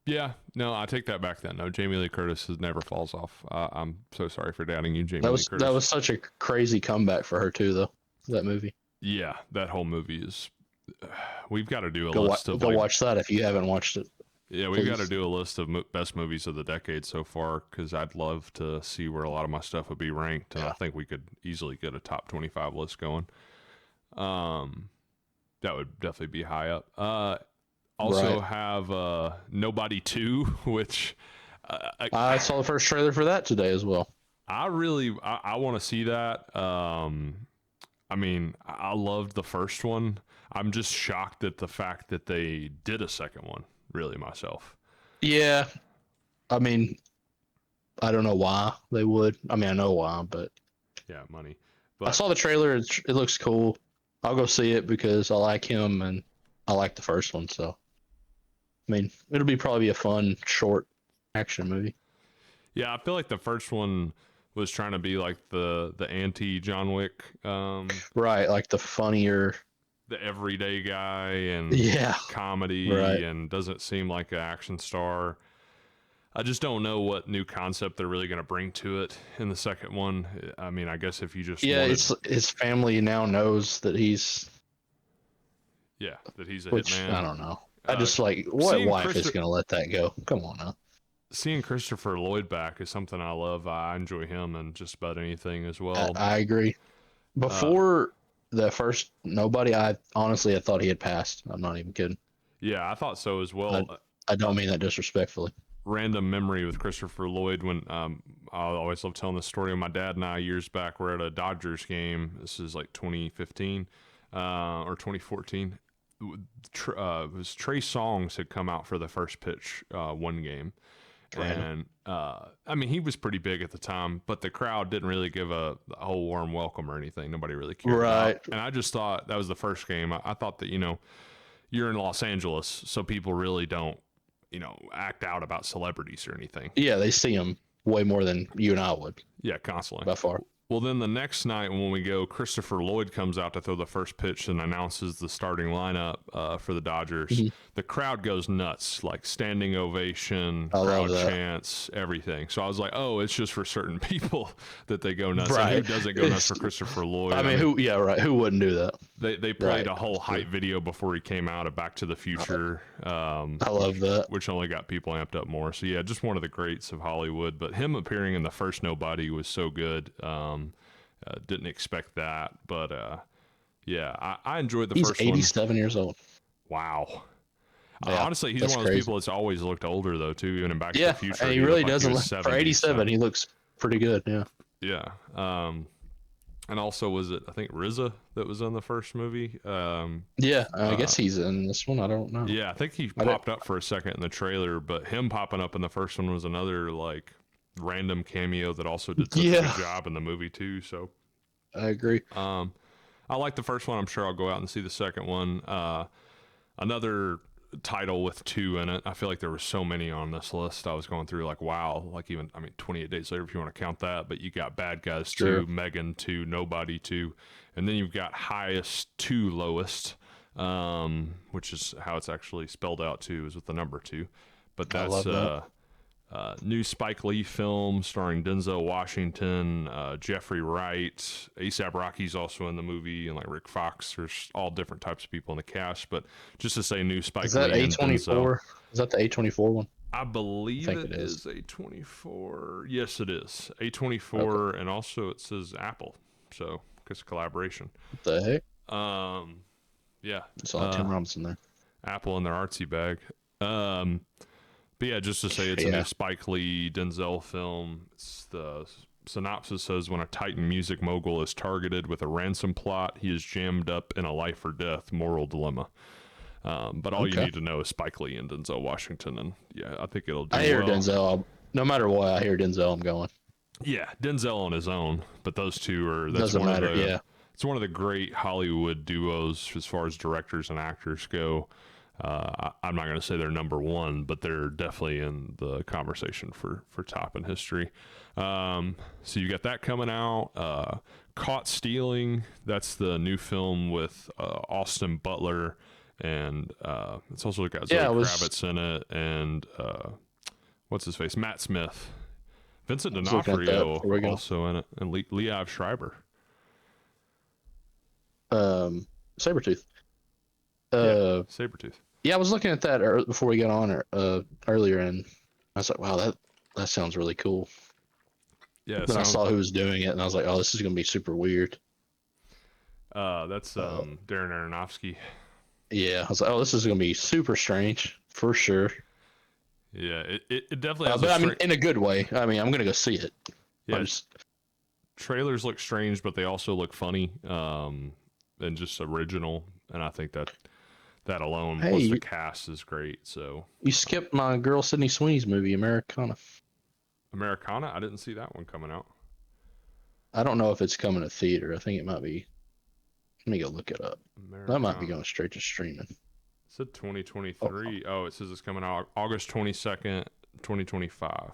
Yeah, no, I take that back then. No, Jamie Lee Curtis never falls off. I'm so sorry for doubting you, Jamie Lee Curtis. That was such a crazy comeback for her too, though. That movie. Yeah, that whole movie is. We've got to do a list of. Go watch that if you haven't watched it. Yeah, we've got to do a list of best movies of the decade so far, because I'd love to see where a lot of my stuff would be ranked, and I think we could easily get a top 25 list going. That would definitely be high up. Also have Nobody 2, which I saw the first trailer for that today as well. I want to see that. I mean, I loved the first one. I'm just shocked at the fact that they did a second one, really, myself. Yeah. I mean, I don't know why they would. I mean, I know why, but... Yeah, money. But I saw the trailer. It looks cool. I'll go see it because I like him and I like the first one, so... I mean, it'll probably be a fun, short action movie. Yeah, I feel like the first one was trying to be like the anti John Wick. Right, like the funnier, the everyday guy and comedy, and doesn't seem like an action star. I just don't know what new concept they're really going to bring to it in the second one. I mean, I guess if you just his family now knows that he's a hitman. I don't know. I just what wife is going to let that go? Come on now. Seeing Christopher Lloyd back is something I love. I enjoy him and just about anything as well. I agree. Before the first Nobody, I honestly thought he had passed. I'm not even kidding. Yeah, I thought so as well. I don't mean that disrespectfully. random memory with Christopher Lloyd when I always love telling this story. My dad and I years back were at a Dodgers game. This is like 2015 or 2014. It was Trey Songz had come out for the first pitch one game. Random. And I mean, he was pretty big at the time, but the crowd didn't really give a whole warm welcome or anything. Nobody really cared. Right. And I just thought that was the first game. I thought that, you know, you're in Los Angeles, so people really don't, you know, act out about celebrities or anything. Yeah, they see him way more than you and I would. Yeah, constantly. By far. Well, then the next night when we go, Christopher Lloyd comes out to throw the first pitch and announces the starting lineup for the Dodgers. Mm-hmm. The crowd goes nuts, like standing ovation, I crowd love that. chants, everything. So I was like, oh, it's just for certain people that they go nuts. Right. And who doesn't go nuts for Christopher Lloyd? I mean, who? Yeah, right. Who wouldn't do that? They played a whole hype video before he came out of Back to the Future. I love that. Which only got people amped up more. So yeah, just one of the greats of Hollywood. But him appearing in the first Nobody was so good. Didn't expect that, but yeah, I enjoyed the first one. He's 87 years old. Wow. Yeah, honestly, he's one of those crazy. people that's always looked older though too, even in Back to Yeah, the Future. and he really looked like doesn't he look was for 70, 87. so- He looks pretty good. Yeah. Yeah. And also, was it I think RZA that was in the first movie? Yeah, I guess he's in this one. I don't know. Yeah, I think he popped up for a second in the trailer, but him popping up in the first one was another like random cameo that also did such a good job in the movie too. So I agree. I like the first one. I'm sure I'll go out and see the second one. Another title with 2 in it. I feel like there were so many on this list. I was going through like, wow, like even, I mean, 28 Days Later, if you want to count that, but you got Bad Guys 2, Megan 2, Nobody 2, and then you've got Highest to Lowest, which is how it's actually spelled out too, is with the number 2. But that's new Spike Lee film starring Denzel Washington, Jeffrey Wright, A$AP Rocky's also in the movie, and like Rick Fox. There's all different types of people in the cast, but just to say new Spike Lee. Is that A24? Is that the A24 one? I believe it is A24. Yes, it is A24, okay. And also it says Apple, so it's a collaboration. What the heck? Yeah. I saw Tim Robinson there. Apple in their artsy bag. But yeah, just to say it's a new Spike Lee Denzel film. It's the synopsis says, when a Titan music mogul is targeted with a ransom plot, he is jammed up in a life or death moral dilemma. But all you need to know is Spike Lee and Denzel Washington, and yeah, I think it'll do well. I hear Denzel. No matter what, I hear Denzel, I'm going. Yeah, Denzel on his own, but those two are... Doesn't matter, yeah. It's one of the great Hollywood duos as far as directors and actors go. I'm not going to say they're number one, but they're definitely in the conversation for top in history. So you got that coming out. Caught Stealing, that's the new film with Austin Butler, and it's also got Zoe Kravitz in it, and what's his face? Matt Smith. Vincent D'Onofrio also in it, and Liev Schreiber. Sabretooth. Sabretooth. Yeah, I was looking at that before we got on earlier, and I was like, wow, that sounds really cool. Yeah. Then I saw who was doing it, and I was like, oh, this is going to be super weird. That's Darren Aronofsky. Yeah, I was like, oh, this is going to be super strange, for sure. Yeah, it definitely has but I mean, in a good way. I mean, I'm going to go see it. Yeah, trailers look strange, but they also look funny and just original, and I think that alone, plus the cast is great. So you skipped my girl Sydney Sweeney's movie, Americana. Americana? I didn't see that one coming out. I don't know if it's coming to theater. I think it might be. Let me go look it up. Americana. That might be going straight to streaming. It said 2023. Oh, it says it's coming out August 22nd, 2025.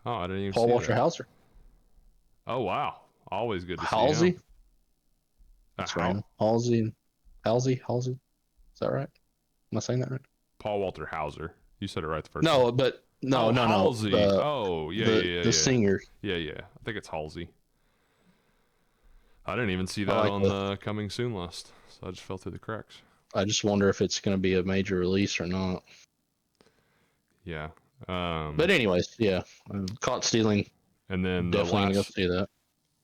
Oh, I didn't even see Paul Walter that. Hauser. Oh, wow. Always good to see Halsey? him. That's right. Halsey. Is that right? Am I saying that right? Paul Walter Hauser. You said it right the first No, time. but no. Halsey. The singer. Yeah. I think it's Halsey. I didn't even see that on the coming soon list, so I just fell through the cracks. I just wonder if it's going to be a major release or not. Yeah. But anyways, yeah. Caught Stealing. And then definitely going to go see that.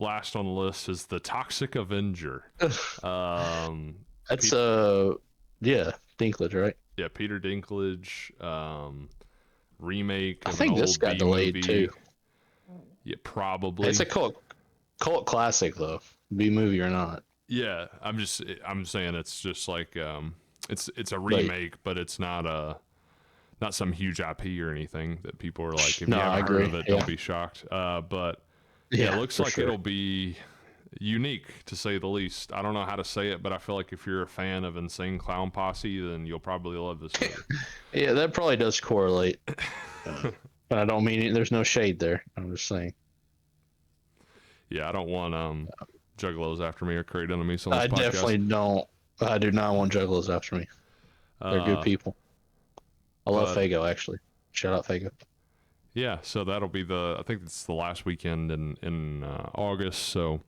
Last on the list is The Toxic Avenger. That's Dinklage, right? Yeah, Yeah, Peter Dinklage, remake I of an think this old got B delayed movie. too. Yeah, probably. It's a cult classic though, B movie or not. Yeah, I'm saying it's just like it's a But remake, but it's not some huge IP or anything that people are like, if no, you I haven't heard agree. of it, Yeah, don't be shocked. But yeah, it yeah, looks for like sure. it'll be unique to say the least. I don't know how to say it, but I feel like if you're a fan of Insane Clown Posse, then you'll probably love this movie. Yeah, that probably does correlate. But I don't mean it. There's no shade there. I'm just saying. Yeah, I don't want juggalos after me or create enemies on this I podcast. definitely don't. I do not want juggalos after me. They're good Uh, people. I love but Fago actually. Shout out Fago. yeah, so that'll be I think it's the last weekend in August. So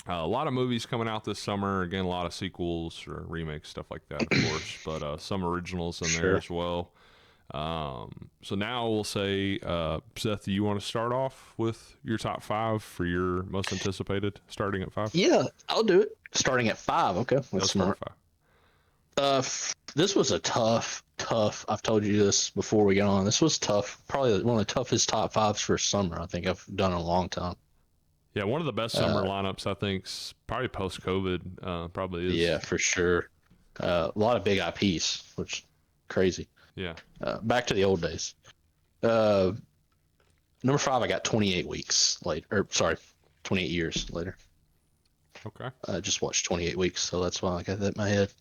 a lot of movies coming out this summer. Again, a lot of sequels or remakes, stuff like that, of course. But some originals in there Sure. as well. So now we'll say, Seth, do you want to start off with your top 5 for your most anticipated, starting at 5? Yeah, I'll do it. Starting at 5. Okay, that's Let's start smart. at 5. This was a tough. I've told you this before we get on. This was tough. Probably one of the toughest top 5s for summer I think I've done in a long time. Yeah, one of the best summer lineups, I think, probably post-COVID, probably is. Yeah, for sure. A lot of big IPs, which crazy. Yeah. Back to the old days. Number 5, I got 28 weeks later. Or sorry, 28 years later. Okay. I just watched 28 weeks, so that's why I got that in my head.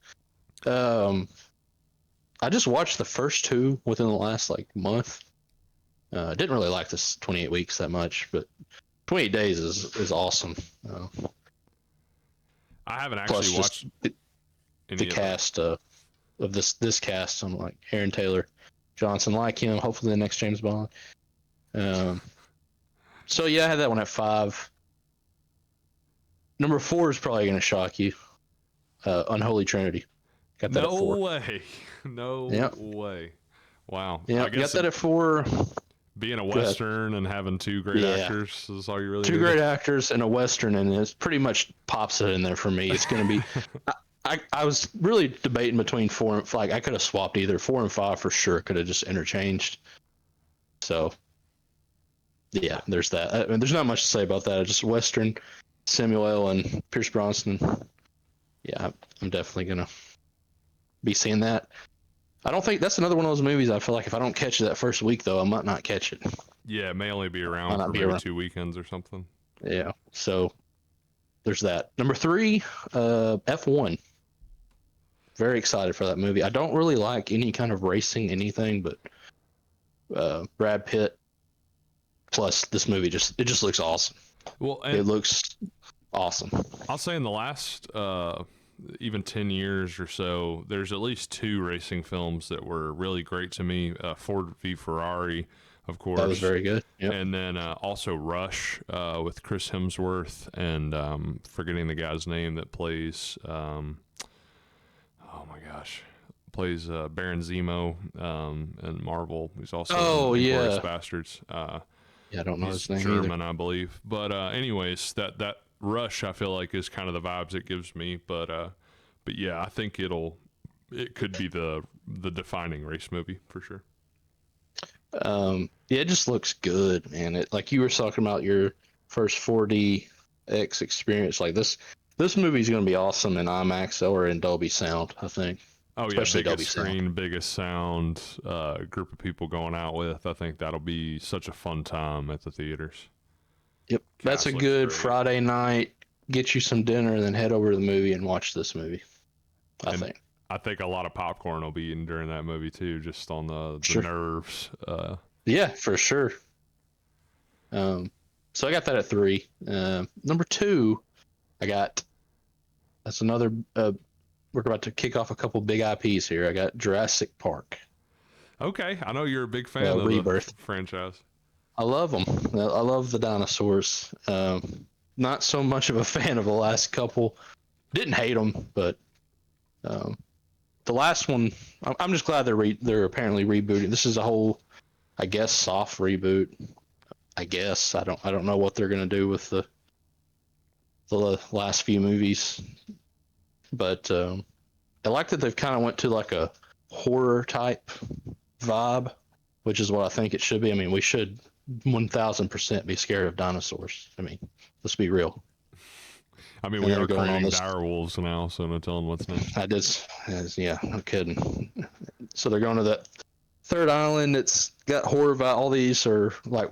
I just watched the first 2 within the last like month. Didn't really like this 28 weeks that much, but 28 days is awesome. I haven't Plus actually just watched the cast of this cast. I'm like Aaron Taylor Johnson, like him. Hopefully the next James Bond. So yeah, I had that one at 5. Number 4 is probably going to shock you. Unholy Trinity. Got that at 4. No way. No Yep. way. Wow. Yeah, I guess got that at 4. being a Western and having 2 great actors is all you really 2 needed. great actors and a Western, and it pretty much pops it in there for me. It's going to be. I was really debating between 4 and like I could have swapped either 4 and 5 for sure. Could have just interchanged. So yeah, there's that. There's not much to say about that. Just Western, Samuel L. and Pierce Brosnan. Yeah, I'm definitely gonna be seeing that. I don't think that's another one of those movies. I feel like if I don't catch it that first week, though, I might not catch it. Yeah, it may only be around Might not for be maybe around. 2 weekends or something. Yeah, so there's that. Number 3, F1. Very excited for that movie. I don't really like any kind of racing anything, but Brad Pitt plus this movie just looks awesome. Well, It looks awesome. I'll say in the last even 10 years or so, there's at least 2 racing films that were really great to me. Ford v Ferrari, of course. That was very good. Yep. And then also Rush with Chris Hemsworth and forgetting the guy's name that plays, oh my gosh, plays Baron Zemo in Marvel. He's also in Inglourious Bastards. Yeah, I don't know He's his name German, either. I believe. But anyways, that Rush I feel like is kind of the vibes it gives me. But yeah, I think it could be the defining race movie for sure. Yeah, it just looks good, man. It like you were talking about your first 4DX experience. Like this movie's going to be awesome in IMAX or in Dolby Sound, I think. Oh Especially yeah, Dolby biggest screen, Sound. biggest sound, group of people going out with. I think that'll be such a fun time at the theaters. Yep, that's a looks good great. Friday night. Get you some dinner and then head over to the movie and watch this movie. I think. I think a lot of popcorn will be eaten during that movie too, just on the Sure. nerves. Yeah, for sure. So I got that at 3. Number 2, I got. That's another. We're about to kick off a couple big IPs here. I got Jurassic Park. Okay, I know you're a big fan of Rebirth. the franchise. I love them. I love the dinosaurs. Not so much of a fan of the last couple. Didn't hate them, but the last one, I'm just glad they're apparently rebooting. This is a whole, I guess, soft reboot. I guess I don't know what they're gonna do with the last few movies, but I like that they've kind of went to like a horror type vibe, which is what I think it should be. I mean, we should 1000% be scared of dinosaurs. I mean, let's be real. I mean, And we they're are going on creating this. dire wolves now, so no telling what's next. Yeah, no kidding. So they're going to that third island. It's got horror vibe. All these are like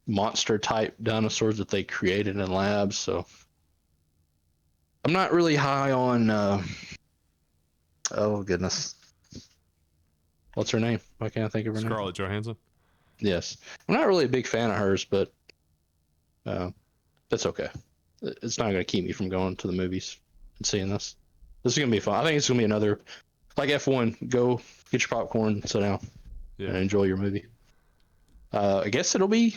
monster type dinosaurs that they created in labs. So I'm not really high on. Oh goodness, what's her name? Why can't I think of her name? Scarlett Johansson. Yes, I'm not really a big fan of hers, but that's okay. It's not going to keep me from going to the movies and seeing this. This is going to be fun. I think it's going to be another like F1. Go get your popcorn, sit down, and enjoy your movie. I guess it'll be.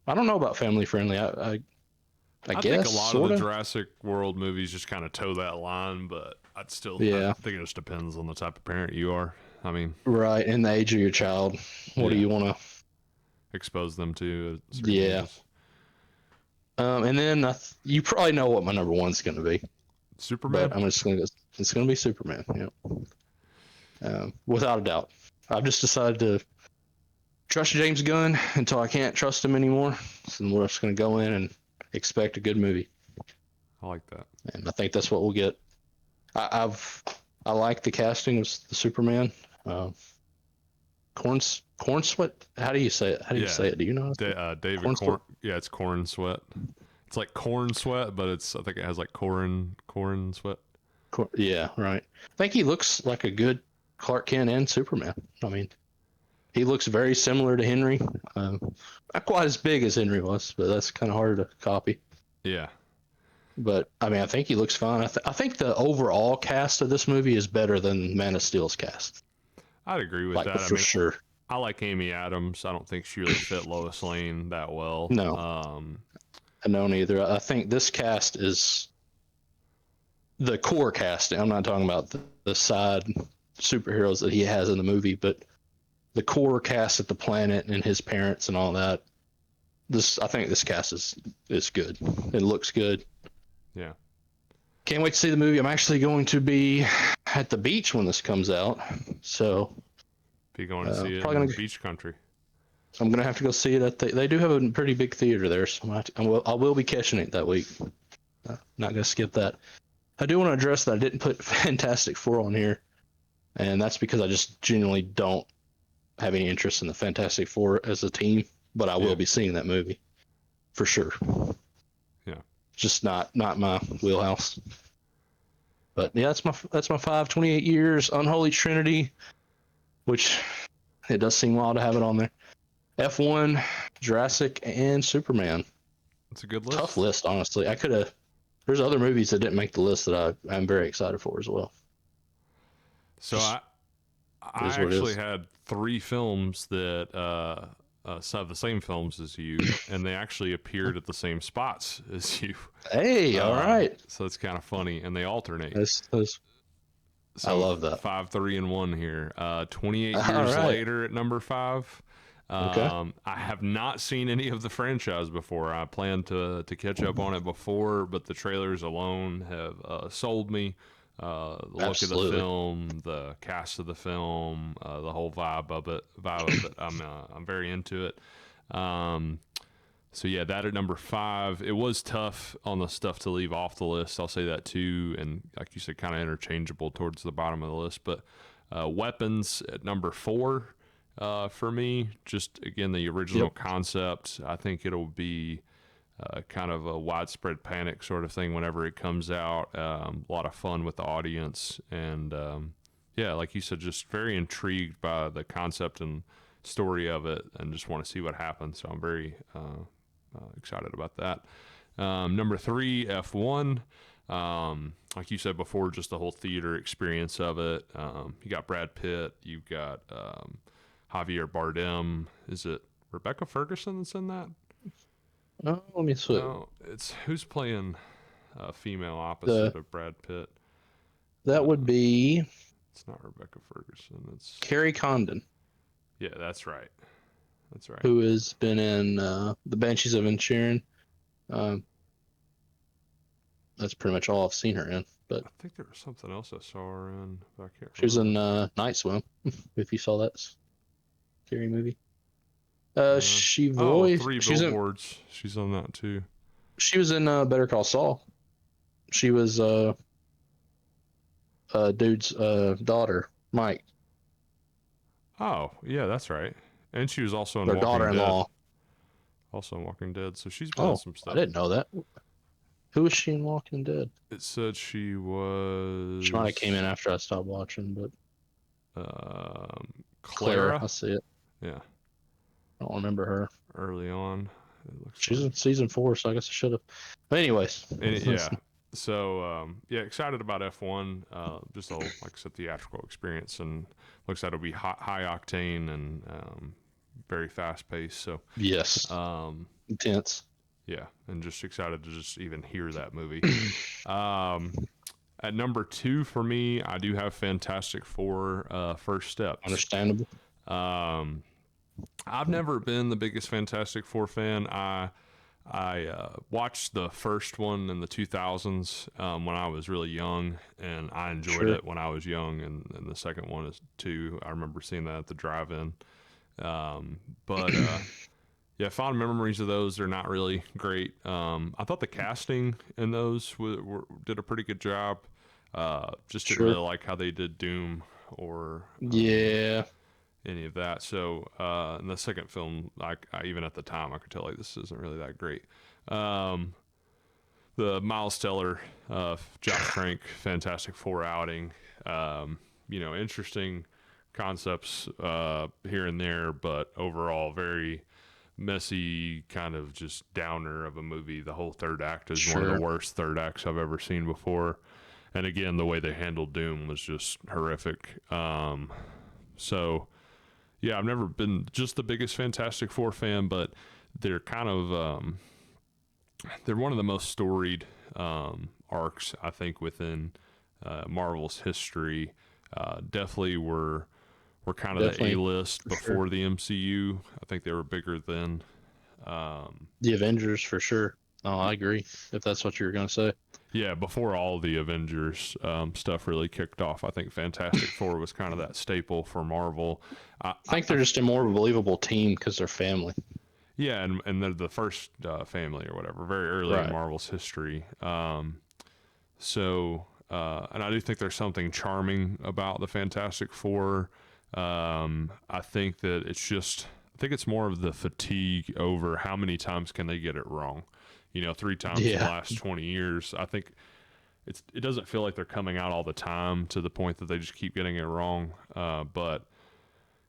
I don't know about family friendly. I I guess think a lot sorta. of the Jurassic World movies just kind of toe that line, but I think it just depends on the type of parent you are. I mean, Right, and the age of your child. What do you want to? expose them to certain Yeah. ages. And then you probably know what my number one's going to be, Superman. but I'm just going to. It's going to be Superman. Yeah. Without a doubt. I've just decided to trust James Gunn until I can't trust him anymore. So we're just going to go in and expect a good movie. I like that, and I think that's what we'll get. I like the casting of the Superman. Corn Sweat. How do you say it? How do you say it? Do you know? David Corn. Yeah, it's Corn Sweat. It's like Corn Sweat, but I think it has like Corn Sweat. Yeah, right. I think he looks like a good Clark Kent and Superman. I mean, he looks very similar to Henry. Not quite as big as Henry was, but that's kind of hard to copy. Yeah. But I mean, I think he looks fine. I think the overall cast of this movie is better than Man of Steel's cast. I'd agree with that. For sure. I like Amy Adams. I don't think she really fit Lois Lane that well. No. I don't either. I think this cast is the core casting. I'm not talking about the side superheroes that he has in the movie, but the core cast at the planet and his parents and all that. I think this cast is good. It looks good. Yeah. Can't wait to see the movie. I'm actually going to be at the beach when this comes out. So be going to see it in the beach country. I'm going to have to go see it. They do have a pretty big theater there, so I will be catching it that week. Not going to skip that. I do want to address that I didn't put Fantastic Four on here, and that's because I just genuinely don't have any interest in the Fantastic Four as a team, but I will be seeing that movie for sure. Yeah. Just not my wheelhouse. But yeah, that's my 28 years, Unholy Trinity, which it does seem wild to have it on there. F1, Jurassic, and Superman. It's a good list. Tough list, honestly. There's other movies that didn't make the list that I'm very excited for as well. So I actually had 3 films that have the same films as you, and they actually appeared at the same spots as you. Hey, all right. So it's kind of funny, and they alternate. I love that. 5, 3, and 1 here. 28 years later at number 5. I have not seen any of the franchise before. I plan to catch up on it before, but the trailers alone have sold me. The look of the film, the cast of the film, the whole vibe of it. I'm very into it. So yeah, that at number 5. It was tough on the stuff to leave off the list. I'll say that too, and like you said, kind of interchangeable towards the bottom of the list. But Weapons at number 4 for me. Just again, the original concept. I think it'll be kind of a widespread panic sort of thing whenever it comes out. A lot of fun with the audience, and yeah, like you said, just very intrigued by the concept and story of it, and just want to see what happens. So I'm very excited about that. Number 3, F1. Like you said before, just the whole theater experience of it. You got Brad Pitt, you've got Javier Bardem. Is it Rebecca Ferguson that's in that? No, let me see. No, it's who's playing a female opposite of Brad Pitt. That would be. It's not Rebecca Ferguson. It's Carrie Condon. Yeah, that's right. That's right. Who has been in The Banshees of Inisherin. That's pretty much all I've seen her in. but I think there was something else I saw her in, but I can't she was in remember. Night Swim. If you saw that scary movie, Uh, she oh, voiced. Three Billboards. She's on that too. She was in Better Call Saul. She was dude's daughter, Mike, Oh, yeah, that's right. And she was also in their Walking Dead. daughter-in-law. Also in Walking Dead. So she's been in Oh, some I stuff. didn't know that. Who was she in Walking Dead? It said she She might have came in was after I stopped watching, but Clara, I Clara. see it. Yeah, I don't remember her. early on. It looks She's like. in season 4, so I guess I should have. But anyways, Yeah. So yeah, excited about F1. Just a like I said, theatrical experience, and looks like it'll be high octane and very fast paced. So yes, intense. yeah, and just excited to just even hear that movie. At number 2 for me, I do have Fantastic Four: First Steps. Understandable. Um, I've never been the biggest Fantastic Four fan. I watched the first one in the 2000s when I was really young, and I enjoyed Sure. it when I was young. And the second one is too. I remember seeing that at the drive-in. But yeah, fond memories of those. They're not really great. I thought the casting in those did a pretty good job. Just didn't Sure. really like how they did Doom or Yeah. any of that. So in the second film, I even at the time I could tell like this isn't really that great. Um, the Miles Teller, Josh Trank, Fantastic Four outing. Interesting concepts here and there, but overall very messy, kind of just downer of a movie. The whole third act is one of the Sure. worst third acts I've ever seen before. And again, the way they handled Doom was just horrific. So yeah, I've never been just the biggest Fantastic Four fan, but they're kind of they're one of the most storied arcs I think within Marvel's history. Definitely were kind of the A Definitely. list For before sure. the MCU. I think they were bigger then. The Avengers for sure. Oh, I agree. If that's what you were going to say. Yeah, before all the Avengers stuff really kicked off, I think Fantastic Four was kind of that staple for Marvel. I, I I, think I they're just a more believable team because they're family. Yeah, and they're the first family or whatever, very early in Right. Marvel's history. And I do think there's something charming about the Fantastic Four. I think that I think it's more of the fatigue over how many times can they get it wrong. 3 times in the Yeah. last 20 years. I think it doesn't feel like they're coming out all the time to the point that they just keep getting it wrong. But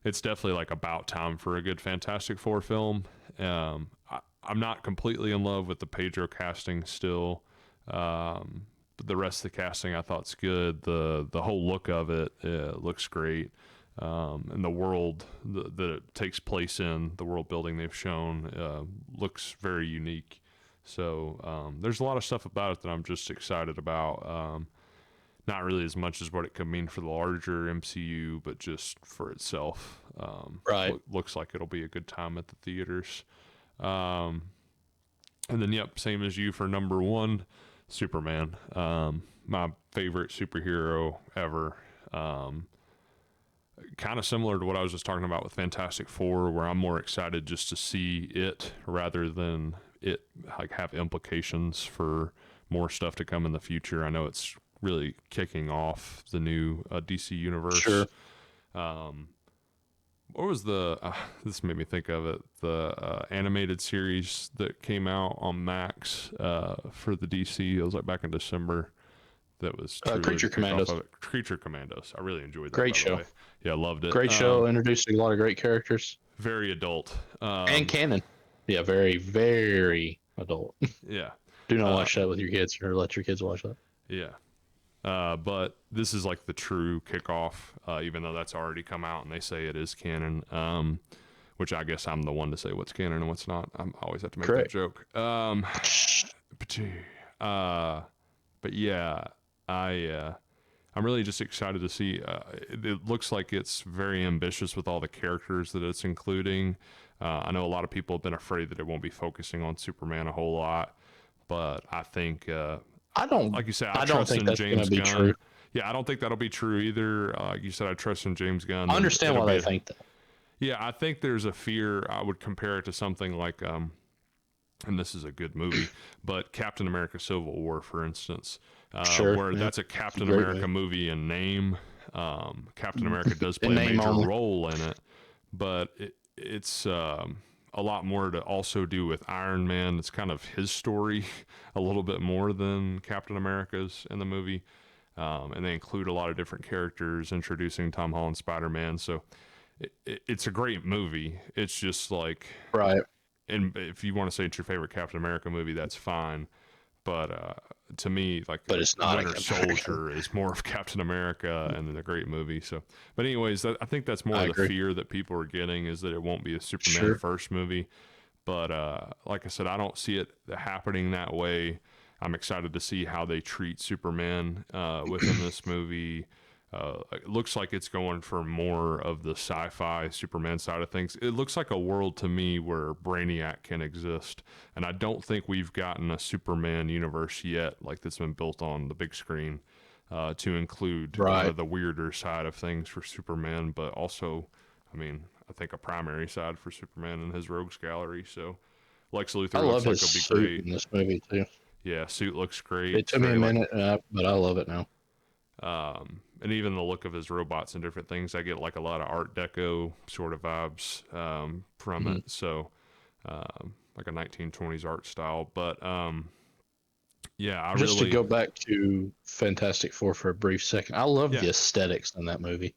it's definitely like about time for a good Fantastic Four film. I'm not completely in love with the Pedro casting still. But the rest of the casting I thought's good. The whole look of it looks great. And the world that it takes place in, the world building they've shown, looks very unique. So there's a lot of stuff about it that I'm just excited about. Not really as much as what it could mean for the larger MCU, but just for itself. Right. Looks like it'll be a good time at the theaters. Um, and then, yep, same as you for number 1, Superman. My favorite superhero ever. Kind of similar to what I was just talking about with Fantastic Four, where I'm more excited just to see it rather than it like have implications for more stuff to come in the future. I know it's really kicking off the new DC universe. Sure. What was the? This made me think of it. The animated series that came out on Max for the DC. It was like back in December. That was truly Creature the kickoff Commandos. of it. Creature Commandos. I really enjoyed that. Great By the show. way, yeah, loved it. Great show. Introducing a lot of great characters. Very adult. And canon. Yeah, very, very adult. Yeah, Do not uh, watch that with your kids or let your kids watch that. yeah. But this is like the true kickoff, even though that's already come out and they say it is canon. Which I guess I'm the one to say what's canon and what's not. I always have to make that Correct. joke. But yeah, I'm really just excited to see. It looks like it's very ambitious with all the characters that it's including. I know a lot of people have been afraid that it won't be focusing on Superman a whole lot, but I think I don't. like you said, I I don't trust think in that's going James to be Gunn. true. Yeah, I don't think that'll be true either. Like you said, I trust in James Gunn. I Then understand it'll why be they think that. yeah, I think there's a fear. I would compare it to something like, and this is a good movie, but Captain America: Civil War, for instance, Sure, where yeah, that's a it's a Captain great America movie. movie in name. Captain America does In play a name major only. role in it, but it's a lot more to also do with Iron Man. It's kind of his story a little bit more than Captain America's in the movie. And they include a lot of different characters, introducing Tom Holland Spider-Man. So it's a great movie. It's just like, Right, and if you want to say it's your favorite Captain America movie, that's fine. But to me, like but it's not a Winter Captain America. Soldier is more of Captain America and a great movie. So, but anyways, I think that's more I of the agree. fear that people are getting is that it won't be a Superman Sure. first movie. But like I said, I don't see it happening that way. I'm excited to see how they treat Superman within this movie. It looks like it's going for more of the sci-fi Superman side of things. It looks like a world to me where Brainiac can exist, and I don't think we've gotten a Superman universe yet, like that's been built on the big screen, to include kind Right. of the weirder side of things for Superman, but also, I mean, I think a primary side for Superman and his rogues gallery. So Lex I Luthor love looks like his it'll be suit great. in this movie too. Yeah, suit looks great. It It's took me a very like minute, but I love it now. and even the look of his robots and different things, I get like a lot of Art Deco sort of vibes from Hmm. it. So, like a 1920s art style. But yeah, I Just to really, go back to Fantastic Four for a brief second, I love yeah, the aesthetics in that movie.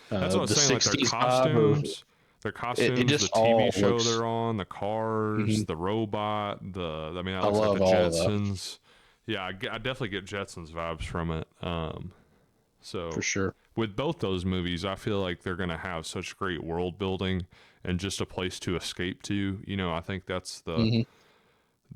that's what I was The saying. Like '60s vibe of their costumes, it the just TV all show looks. they're on, the cars, Mhm. the robot, I mean, that I looks like the love all of that Jetsons. Yeah, I definitely get Jetsons vibes from it. for So sure. with both those movies, I feel like they're going to have such great world building and just a place to escape to. You know, I think that's Hmm.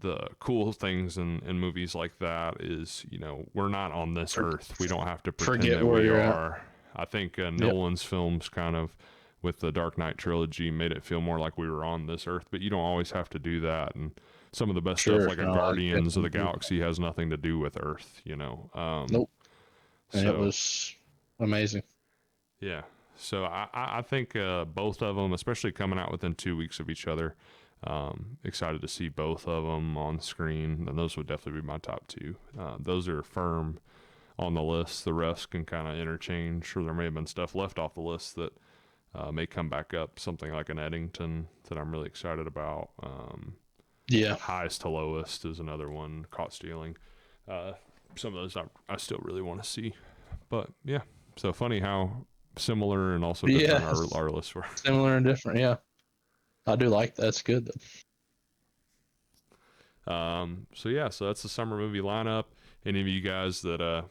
the cool things in movies like that is, we're not on this For, earth. We don't have to pretend forget that where we you're at. are. I think Yep. Nolan's films kind of with the Dark Knight trilogy made it feel more like we were on this earth, but you don't always have to do that. And some of the best stuff Sure. like a No, I Guardians of definitely the agree. Galaxy has nothing to do with Earth, Nope. And it so was amazing. yeah. So I think both of them, especially coming out within 2 weeks of each other, excited to see both of them on screen. And those would definitely be my top two. Those are firm on the list. The rest can kind of interchange, or there may have been stuff left off the list that may come back up. Something like an Eddington that I'm really excited about. Yeah. Highest to lowest is another one. Caught stealing. Uh, some of those I still really want to see. But yeah, so funny how similar and also different Yeah. our lists were. Similar and different. Yeah. I do like that. That's good. So yeah, so that's the summer movie lineup. Any of you guys that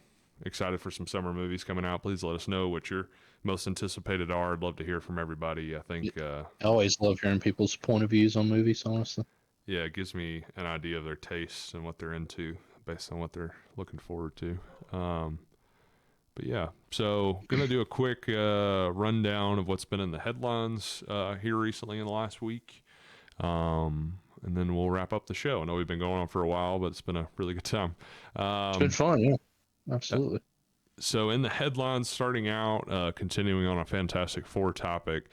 excited for some summer movies coming out, please let us know what your most anticipated are. I'd love to hear from everybody. I Yeah. think I always love hearing people's point of views on movies, honestly. yeah, it gives me an idea of their tastes and what they're into based on what they're looking forward to. Um, but yeah, so gonna do a quick rundown of what's been in the headlines here recently in the last week. And then we'll wrap up the show. I know we've been going on for a while, but it's been a really good time. It's been Um, fun. Yeah. Absolutely. so, in the headlines, starting out, continuing on a Fantastic Four topic,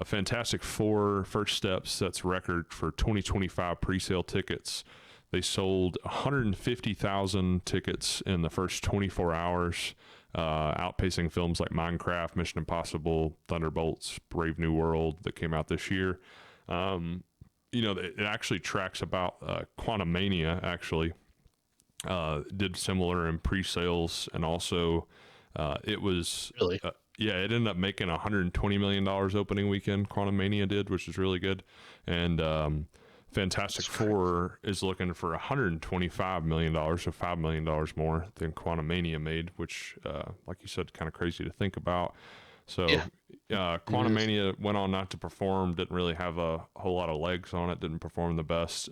Fantastic Four First Steps sets record for 2025 pre-sale tickets. They sold 150,000 tickets in the first 24 hours, outpacing films like Minecraft, Mission Impossible, Thunderbolts, Brave New World that came out this year. Um, it actually tracks about Quantum Mania, actually. Did similar in pre-sales, and also it was Really. yeah, it ended up making $120 million opening weekend. Quantum Mania did, which is really good, and Fantastic Four is looking for $125 million, so $5 million more than Quantum Mania made, which, like you said, kind of crazy to think about. So, Yeah. It Quantum is. Mania went on not to perform, didn't really have a whole lot of legs on it, didn't perform the best.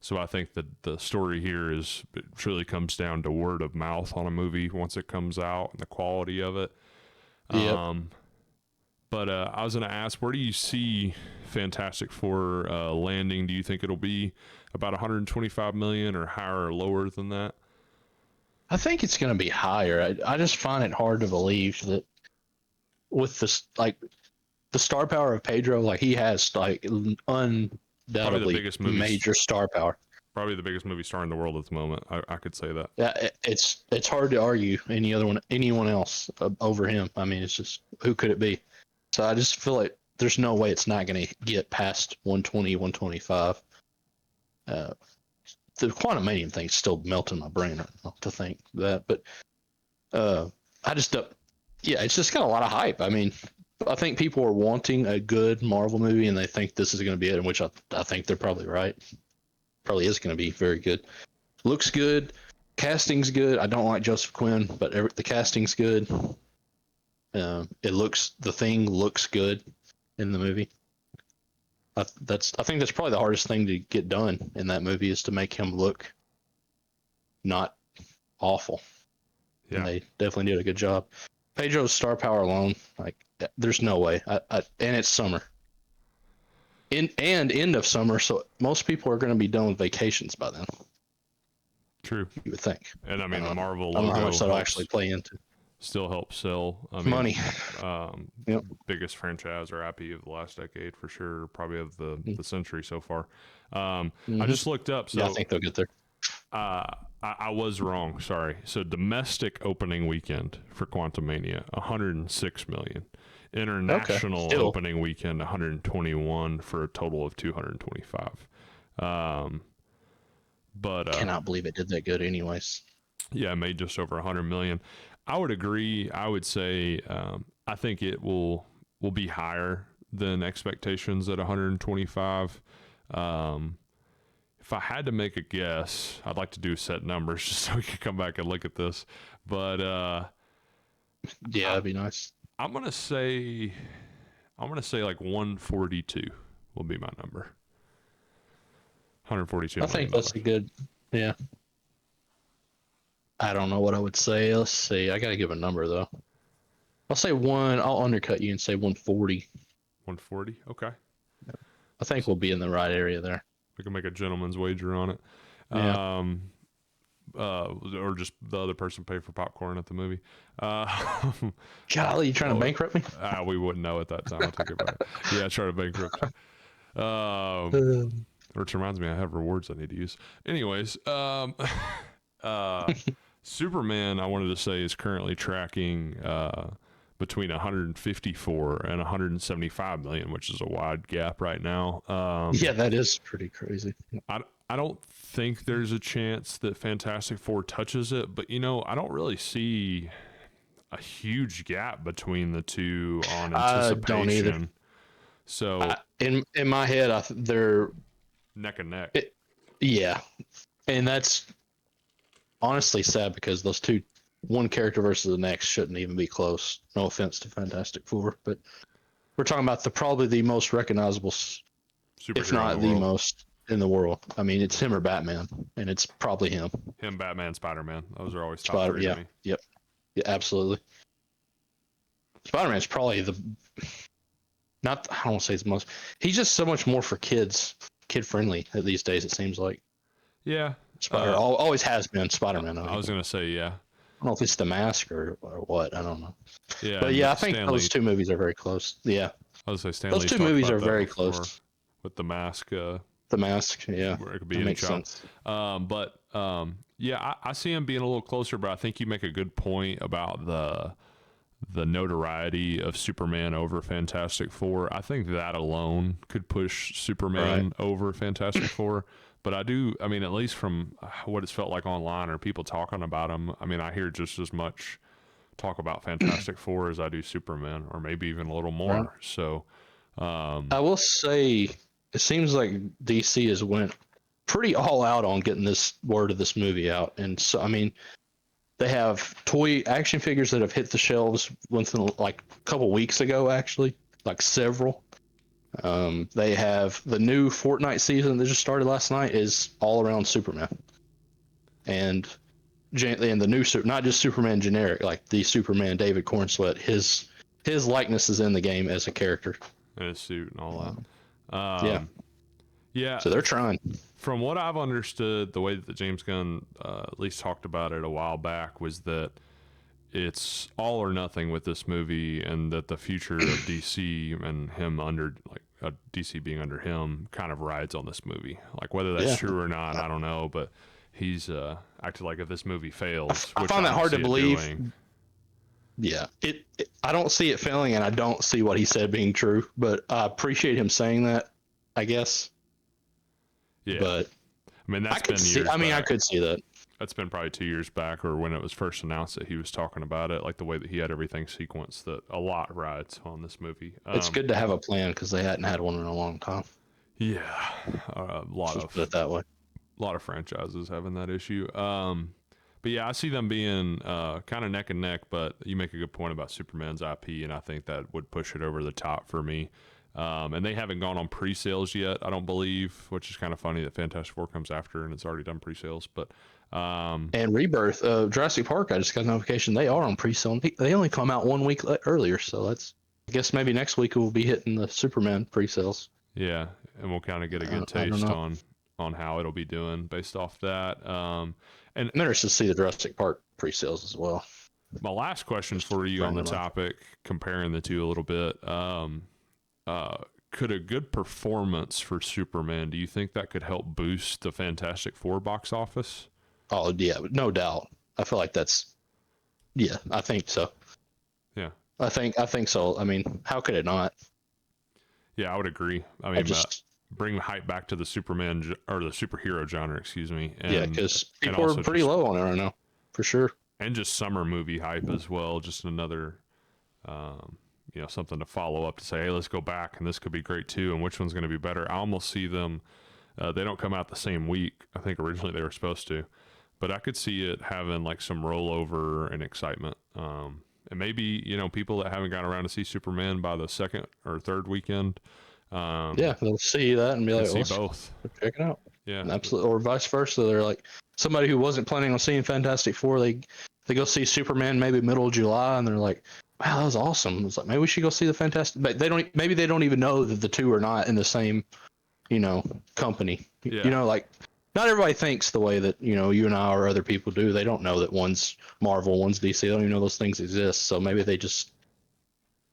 So I think that the story here is it truly comes down to word of mouth on a movie once it comes out and the quality of it. Yep. Um, but I was going to ask, where do you see Fantastic Four landing? Do you think it'll be about 125 million or higher or lower than that? I think it's going to be higher. I just find it hard to believe that with this, like the star power of Pedro, like he has like undoubtedly biggest major star power. Probably the biggest movie star in the world at the moment. I could say that. Yeah, it's hard to argue anyone else over him. I mean, it's just who could it be? So I just feel like there's no way it's not going to get past 120, 125. The Quantumanium thing's still melting my brain right now to think that, but I just yeah, it's just got a lot of hype. I mean, I think people are wanting a good Marvel movie, and they think this is going to be it, in which I think they're probably right. Probably is going to be very good. Looks good. Casting's good. I don't like Joseph Quinn, but the casting's good. The Thing looks good in the movie. I think that's probably the hardest thing to get done in that movie is to make him look not awful. Yeah. And they definitely did a good job. Pedro's star power alone, like there's no way. And it's summer. End of summer, so most people are going to be done with vacations by then. True. You would think. And I mean, the Marvel I don't logo know how much that'll actually play into. Still helps sell. I mean, money. Yep. Biggest franchise or IP of the last decade for sure. Probably of the century so far. I just looked up. So yeah, I think they'll get there. I was wrong. Sorry. So domestic opening weekend for Quantumania, 106 million. International opening weekend, 121 for a total of 225. But cannot believe it did that good, anyways. Yeah, it made just over 100 million. I would agree. I would say I think it will be higher than expectations at 125. If I had to make a guess, I'd like to do set numbers just so we can come back and look at this. But yeah, that'd be nice. I'm gonna say like 142 will be my number. 142. I think that's a good. Yeah. I don't know what I would say. Let's see. I gotta give a number though. I'll say one. I'll undercut you and say 140. 140. Okay. I think we'll be in the right area there. We can make a gentleman's wager on it. Yeah. Or just the other person pay for popcorn at the movie. Golly, you trying to bankrupt me? We wouldn't know at that time. I'll take it back. Yeah, try to bankrupt you. Which reminds me, I have rewards I need to use. Anyways, Superman, I wanted to say, is currently tracking between 154 and 175 million, which is a wide gap right now. Yeah, that is pretty crazy. I don't think there's a chance that Fantastic Four touches it, but I don't really see a huge gap between the two on anticipation. I don't either. So in my head, they're neck and neck. Yeah, and that's honestly sad because those two, one character versus the next, shouldn't even be close. No offense to Fantastic Four, but we're talking about probably the most recognizable, if not the most in the world. I mean, it's him or Batman, and it's probably him. Him, Batman, Spider-Man. Those are always top three to me. Yep. Yeah, absolutely. Spider-Man's probably I don't want to say it's the most. He's just so much more for kids, kid-friendly these days, it seems like. Yeah. Always has been Spider-Man. I was going to say, yeah. I don't know if it's the mask or what. I don't know. Yeah. But yeah, I think those two movies are very close. Yeah. I was going to say Stanley. Those two movies are very close. With the mask. The mask, yeah. Where it could be that makes sense. Yeah, I see him being a little closer, but I think you make a good point about the notoriety of Superman over Fantastic Four. I think that alone could push Superman over Fantastic Four. But I mean, at least from what it's felt like online or people talking about him, I mean, I hear just as much talk about Fantastic Four as I do Superman, or maybe even a little more. Right. So I will say, it seems like DC has went pretty all out on getting this word of this movie out. And so, I mean, they have toy action figures that have hit the shelves within like a couple weeks ago, actually, like several. They have the new Fortnite season that just started last night is all around Superman, and the new not just Superman generic, like the Superman David Cornsweet, his likeness is in the game as a character, and his suit and all that. Yeah, So they're trying. from what I've understood, the way that the James Gunn at least talked about it a while back was that it's all or nothing with this movie, and that the future of DC and him under like DC being under him kind of rides on this movie. Like whether that's Yeah. true or not, I don't know, but he's acted like if this movie fails, I which find I that don't hard to see it believe. doing. Yeah, I don't see it failing, and I don't see what he said being true. But I appreciate him saying that, I guess. Yeah, But I mean I that's could been see. years I mean, I back. could see that. That's been probably 2 years back, or when it was first announced that he was talking about it, like the way that he had everything sequenced. That a lot rides on this movie. It's good to have a plan because they hadn't had one in a long time. Yeah, a lot Let's put of it that way. franchises having that issue. But yeah, I see them being kind of neck and neck. But you make a good point about Superman's IP, and I think that would push it over the top for me. And they haven't gone on pre-sales yet, I don't believe, which is kind of funny that Fantastic Four comes after and it's already done pre-sales. But And Rebirth, Jurassic Park, I just got a notification they are on pre-sale. They only come out 1 week earlier, so that's. I guess maybe next week we'll be hitting the Superman pre-sales. yeah, and we'll kind of get a good I don't taste know. on how it'll be doing based off that. And I'm interested to see the Jurassic Park pre-sales as well. my last question for you on the topic, comparing the two a little bit, could a good performance for Superman, do you think that could help boost the Fantastic Four box office? Oh yeah, no doubt. I feel like that's. Yeah, I think so. Yeah. I think so. I mean, how could it not? Yeah, I would agree. I mean, bring the hype back to the Superman or the superhero genre, excuse me. And, yeah, because people are pretty low on it right now, for sure. And just summer movie hype as well. Just another, something to follow up to say, hey, let's go back, and this could be great too. And which one's going to be better? I almost see them. They don't come out the same week. I think originally they were supposed to, but I could see it having like some rollover and excitement. And maybe, people that haven't gotten around to see Superman by the second or third weekend. Yeah, they'll see that and be like, see both. Check it out. Yeah. Absolutely. Or vice versa. They're like somebody who wasn't planning on seeing Fantastic Four, they go see Superman maybe middle of July and they're like, wow, that was awesome. It's like, maybe we should go see the Fantastic, but maybe they don't even know that the two are not in the same, company. Yeah. Like not everybody thinks the way that, you and I or other people do. They don't know that one's Marvel, one's DC. They don't even know those things exist. So maybe they just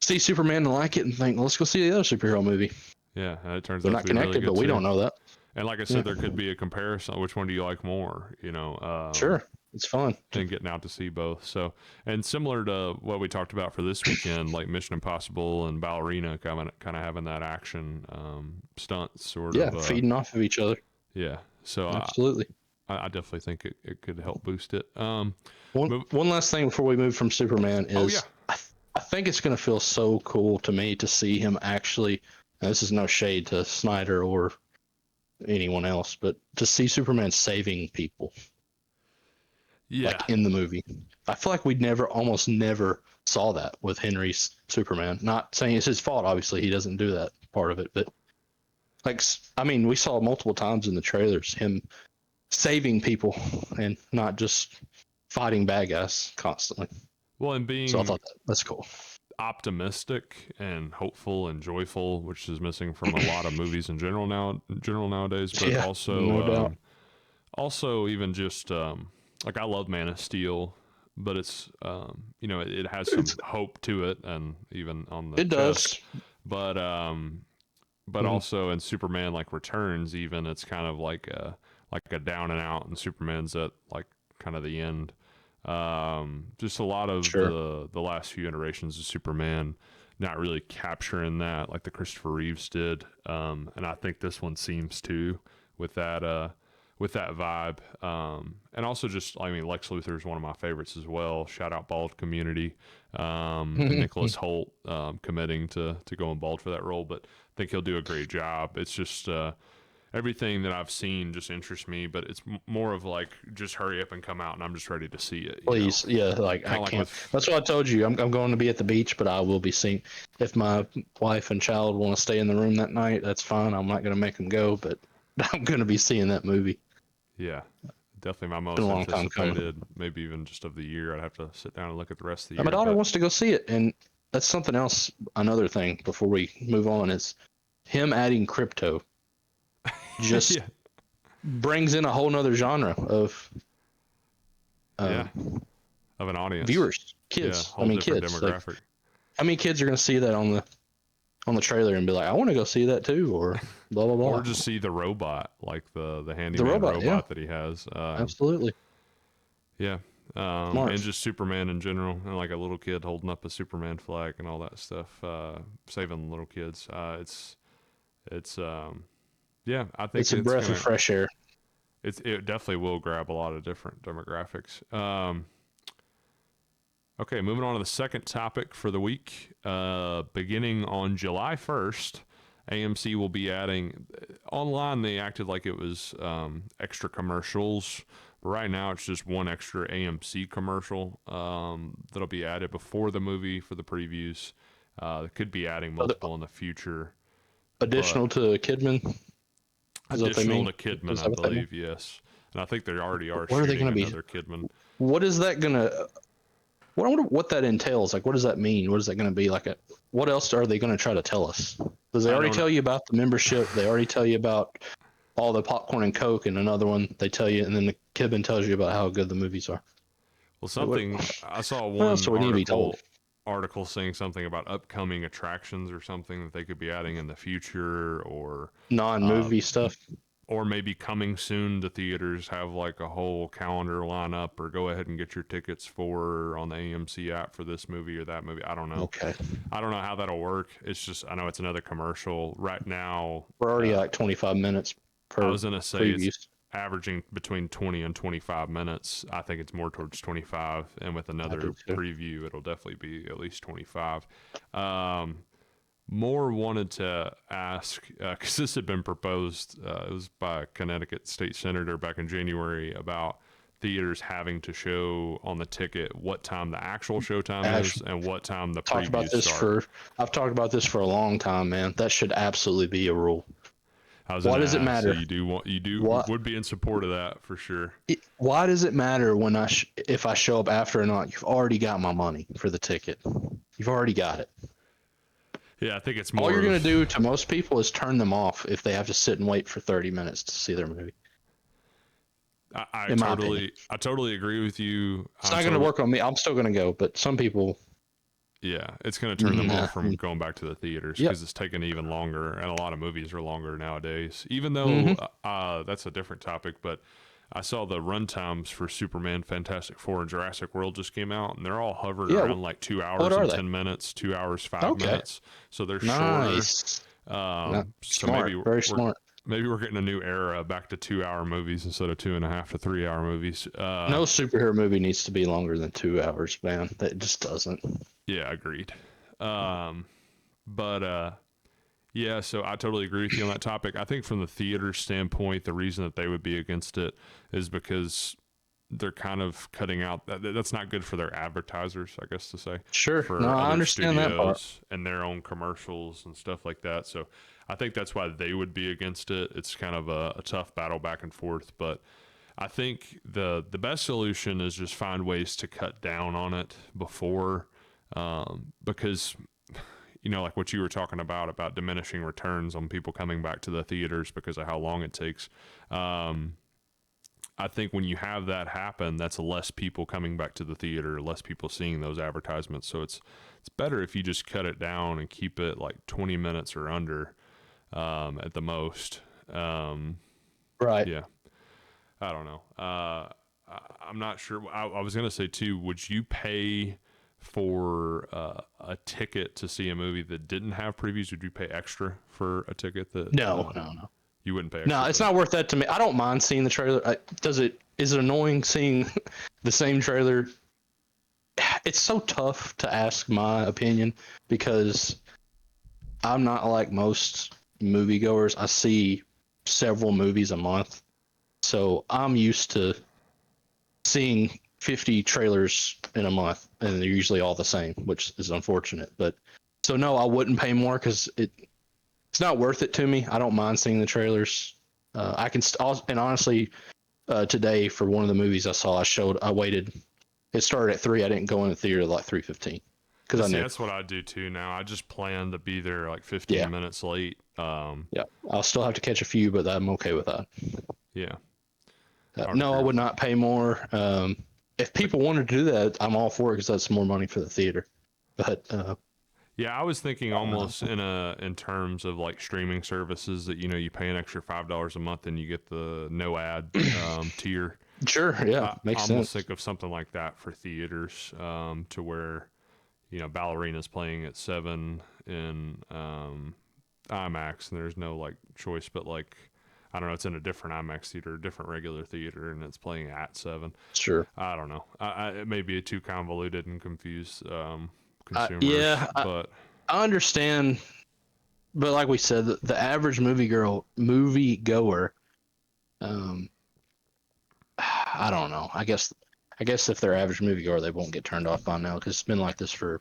see Superman and like it and think, well, let's go see the other superhero movie. Yeah, it turns They're out not to be connected, really good but we too. don't know that. And like I said, there could be a comparison. Which one do you like more? Sure, it's fun. And getting out to see both. So, and similar to what we talked about for this weekend, like Mission Impossible and Ballerina, kind of having that action stunts sort of. Yeah, feeding off of each other. Yeah. So absolutely. I definitely think it could help boost it. One last thing before we move from Superman is I think it's going to feel so cool to me to see him actually. And this is no shade to Snyder or anyone else, but to see Superman saving people. Yeah. Like in the movie. I feel like we almost never saw that with Henry's Superman. Not saying it's his fault, obviously he doesn't do that part of it, but we saw multiple times in the trailers him saving people and not just fighting bad guys constantly. Well, and being so I thought that's cool. Optimistic and hopeful and joyful, which is missing from a lot of movies in general nowadays, but also even just like I love Man of Steel, but it's it has some hope to it, and even on the does, but also in Superman like Returns, even it's kind of like a down and out, and Superman's at like kind of the end. Just a lot of the last few iterations of Superman not really capturing that like the Christopher Reeves did, and I think this one seems to with that vibe, and also just Lex Luthor is one of my favorites as well. Shout out bald community, and Nicholas Hoult committing to going bald for that role, but I think he'll do a great job. It's just everything that I've seen just interests me, but it's more of like just hurry up and come out, and I'm just ready to see it. Please, yeah, I can't. That's what I told you. I'm going to be at the beach, but I will be seeing. If my wife and child want to stay in the room that night, that's fine. I'm not going to make them go, but I'm going to be seeing that movie. Yeah, definitely my most anticipated, maybe even just of the year. I'd have to sit down and look at the rest of the year. My daughter wants to go see it, and that's something else. Another thing before we move on is him adding crypto. just yeah, brings in a whole nother genre of yeah, of an audience. viewers, Yeah, kids. I whole mean, different kids. Like, demographic. how many kids are going to see that on the trailer and be like, I want to go see that too, or blah blah Or blah. just see the robot, like the The handyman robot, yeah, robot that he has. absolutely. Yeah. Smart. And just Superman in general, and like a little kid holding up a Superman flag and all that stuff, saving little kids. It's yeah, I think It's a breath of fresh air. it definitely will grab a lot of different demographics. Okay, moving on to the second topic for the week. Beginning on July 1st, AMC will be adding online. They acted like it was extra commercials. Right now, it's just one extra AMC commercial that'll be added before the movie for the previews. They could be adding multiple in the future, Additional but to Kidman, is that what they additional mean? to Kidman, Is I that what they mean? believe, yes. And I think they already are What are they shooting going to be? another Kidman. What is that going to? What I wonder what that entails. Like, what does that mean? What is that going to be like? What else are they going to try to tell us? Because they I already don't tell you about the membership. They already tell you about all the popcorn and Coke, and another one they tell you, and then the Kidman tells you about how good the movies are. Well, What, something I saw what else one do we need to be told? article saying something about upcoming attractions or something that they could be adding in the future, uh, Non-movie stuff. or maybe coming soon to theaters. Have like a whole calendar lineup, or go ahead and get your tickets for on the AMC app for this movie or that movie. I don't know. Okay, I don't know how that'll work. It's just I know it's another commercial right now. we're already like 25 minutes I per was gonna say it's previews. averaging between 20 and 25 minutes. I think it's more towards 25, and with I do another too. preview, it'll definitely be at least 25. Um, More wanted to ask because this had been proposed. It was by a Connecticut state senator back in January about theaters having to show on the ticket what time the actual showtime is and what time the Talked about previews this start. I've talked about this for a long time, man. That should absolutely be a rule. I was Why gonna does it ask, so matter? you What? would be in support of that for sure. Why does it matter when if I show up after or not? You've already got my money for the ticket. You've already got it. Yeah, I think it's All more you're of gonna do to most people is turn them off if they have to sit and wait for 30 minutes to see their movie. In my opinion, I totally agree with you. it's not gonna work on me. I'm still gonna go, but some people, Yeah, it's going to turn them nah. off from going back to the theaters Yep. because it's taking even longer, and a lot of movies are longer nowadays. Even though Mm-hmm. that's a different topic, but I saw the run times for Superman, Fantastic Four, and Jurassic World just came out, and they're all hovering Yeah. around like 2 What hours are and they? 10 minutes, 2 hours 5 Okay. minutes. So they're shorter. Nice. So Smart. Very smart. maybe we're getting a new era back to 2 hour movies instead of 2.5 to 3 hour movies. No superhero movie needs to be longer than 2 hours, man. That just doesn't. Yeah, agreed. But yeah, so I totally agree with you on that topic. I think from the theater standpoint, the reason that they would be against it is because they're kind of cutting out that's not good for their advertisers, I guess to say. Sure. For No, I other understand that part. studios and their own commercials and stuff like that. So I think that's why they would be against it. It's kind of a tough battle back and forth, but I think the best solution is just find ways to cut down on it before, because like what you were talking about diminishing returns on people coming back to the theaters because of how long it takes. I think when you have that happen, that's less people coming back to the theater, less people seeing those advertisements. So it's better if you just cut it down and keep it like 20 minutes or under, at the most. Right. Yeah, I don't know. I'm not sure. I was gonna say too. Would you pay for a ticket to see a movie that didn't have previews? Would you pay extra for a ticket that? No. You wouldn't pay extra. No, it's not worth that to me. I don't mind seeing the trailer. Is it annoying seeing the same trailer? It's so tough to ask my opinion because I'm not like most moviegoers. I see several movies a month. So I'm used to seeing 50 trailers in a month, and they're usually all the same, which is unfortunate. But so no, I wouldn't pay more because it's not worth it to me. I don't mind seeing the trailers. And honestly, today for one of the movies I saw, I waited. It started at 3. I didn't go in the theater at like 3:15 because I knew. That's what I do too now. I just plan to be there like 15 Yeah. minutes late, Yeah, I'll still have to catch a few, but I'm okay with that. Yeah, No, I agree would with not pay more. If people wanted to do that, I'm all for it because that's more money for the theater. But Yeah, I was thinking I don't know. almost in terms of like streaming services that you pay an extra $5 a month and you get the no ad tier. Sure, yeah, I makes almost sense. think of something like that for theaters, to where Ballerina's playing at 7 in IMAX, and there's no like choice, but like I don't know, it's in a different IMAX theater, a different regular theater, and it's playing at 7. Sure. I don't know. It may be too convoluted and confuse consumers, Yeah, but I understand, but like we said, the average movie goer, um, I don't know. I guess if they're average movie goer, they won't get turned off by now because it's been like this for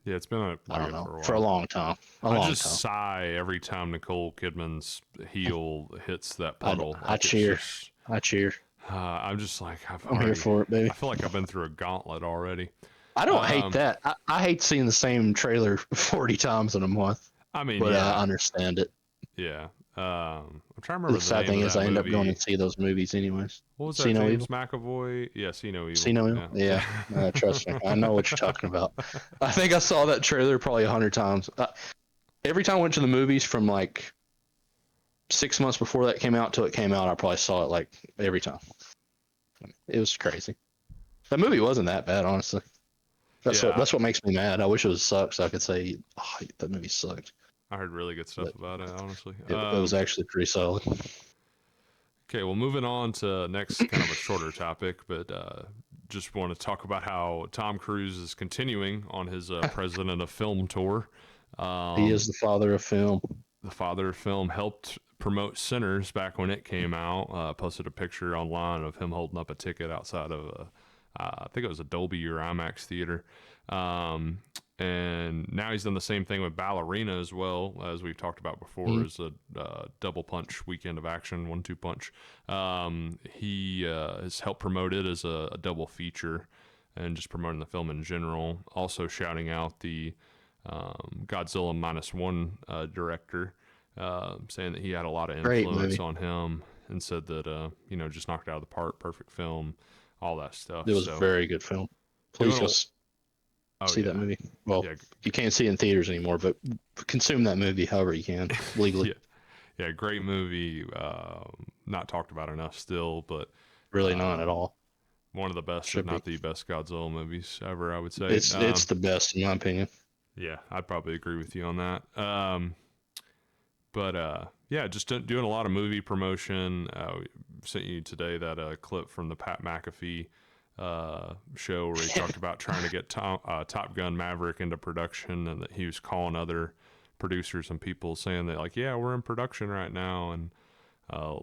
yeah, it's been I like don't it know for a for a while. long time. A I long just time. sigh every time Nicole Kidman's heel hits that puddle. I Like it's cheer. just, I cheer. I'm just like I'm here for it, baby. I feel like I've been through a gauntlet already. I don't hate Um, that. I hate seeing the same trailer 40 times in a month, I mean, but I yeah, understand it. yeah. I'm trying to The remember the sad name thing of is, that I end up going movie. and see those movies anyways. What was See that? no James evil. McAvoy? Yeah, See No See Evil. no evil. Yeah. Yeah, trust me, I know what you're talking about. I think I saw that trailer probably 100 times. Every time I went to the movies from like 6 months before that came out till it came out, I probably saw it like every time. It was crazy. That movie wasn't that bad, honestly. Yeah, That's what makes me mad. I wish it was sucked so I could say, oh, that movie sucked. I heard really good stuff But about it, honestly. it was actually pretty solid. Okay, well, moving on to next kind of a shorter topic, but just want to talk about how Tom Cruise is continuing on his President of Film tour. He Um, is the father of film. the father of film helped promote Sinners back when it came out. Posted a picture online of him holding up a ticket outside of I think it was a Dolby or IMAX theater. Um, and now he's done the same thing with Ballerina as well, as we've talked about before, Mhm. as a double punch weekend of action, 1-2 punch. He has helped promote it as a double feature and just promoting the film in general. Also shouting out the Godzilla Minus One director, saying that he had a lot of Great influence movie. on him, and said that just knocked it out of the park, perfect film, all that It stuff. was a So very good film. Please doing go a oh see that yeah, movie. Well, yeah, you can't see it in theaters anymore, but consume that movie however you can legally. yeah, yeah, great movie. Not talked about enough still, but Really not at um, all. one of the best, if Should be. not the best, Godzilla movies ever. I would say. It's the best in my opinion. Yeah, I'd probably agree with you on that. But yeah, just doing a lot of movie promotion. Sent you today that clip from the Pat McAfee show where he talked about trying to get Top Gun Maverick into production, and that he was calling other producers and people saying that like, yeah, we're in production right now, and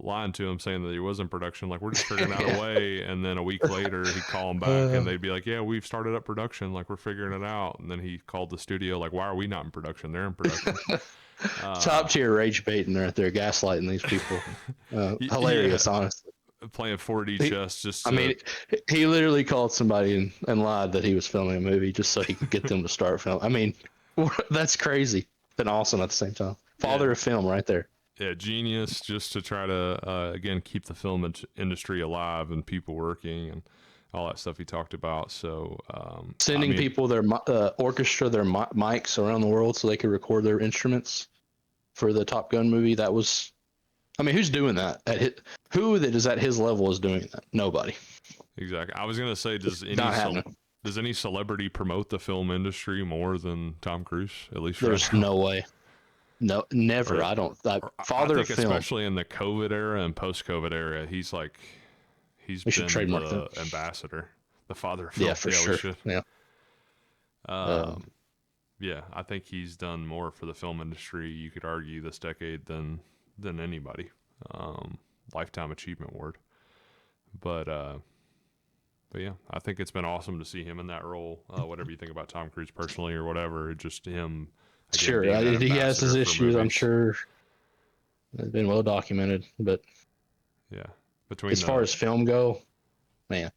lying to him saying that he was in production, like we're just figuring out a Yeah. way. And then a week later he'd call him back and they'd be like, yeah, we've started up production, like we're figuring it out. And then he called the studio like, why are we not in production? They're in production. Top uh tier rage baiting right there, gaslighting these people. yeah, Hilarious, honestly. playing 4D He, chess just I to mean, he literally called somebody and lied that he was filming a movie just so he could get them to start film. I mean, that's crazy and awesome at the same time. yeah, Father of film, right there. yeah, genius, just to try to again keep the film industry alive and people working and all that stuff he talked about. So I Sending mean, people their orchestra, their mics around the world so they could record their instruments for the Top Gun movie. That was, I mean, who's doing that? Who that is at his level is doing that? Nobody. exactly. I was gonna say, Not happening. does any celebrity promote the film industry more than Tom Cruise? At least right There's now. no way. No, never. Or, I don't. I Father of think film. especially in the COVID era and post-COVID era, he's We should been trademark that. the ambassador, the father of Yeah, film. for Yeah, we sure. should. Yeah. Um, yeah, I think he's done more for the film industry, you could argue, this decade than anybody. Um, Lifetime Achievement Award. But yeah, I think it's been awesome to see him in that role. Whatever you think about Tom Cruise personally or whatever, just him again Sure. being that He has his ambassador for issues. I'm movies. sure it's been well documented. But Yeah, between as far the as film go, man,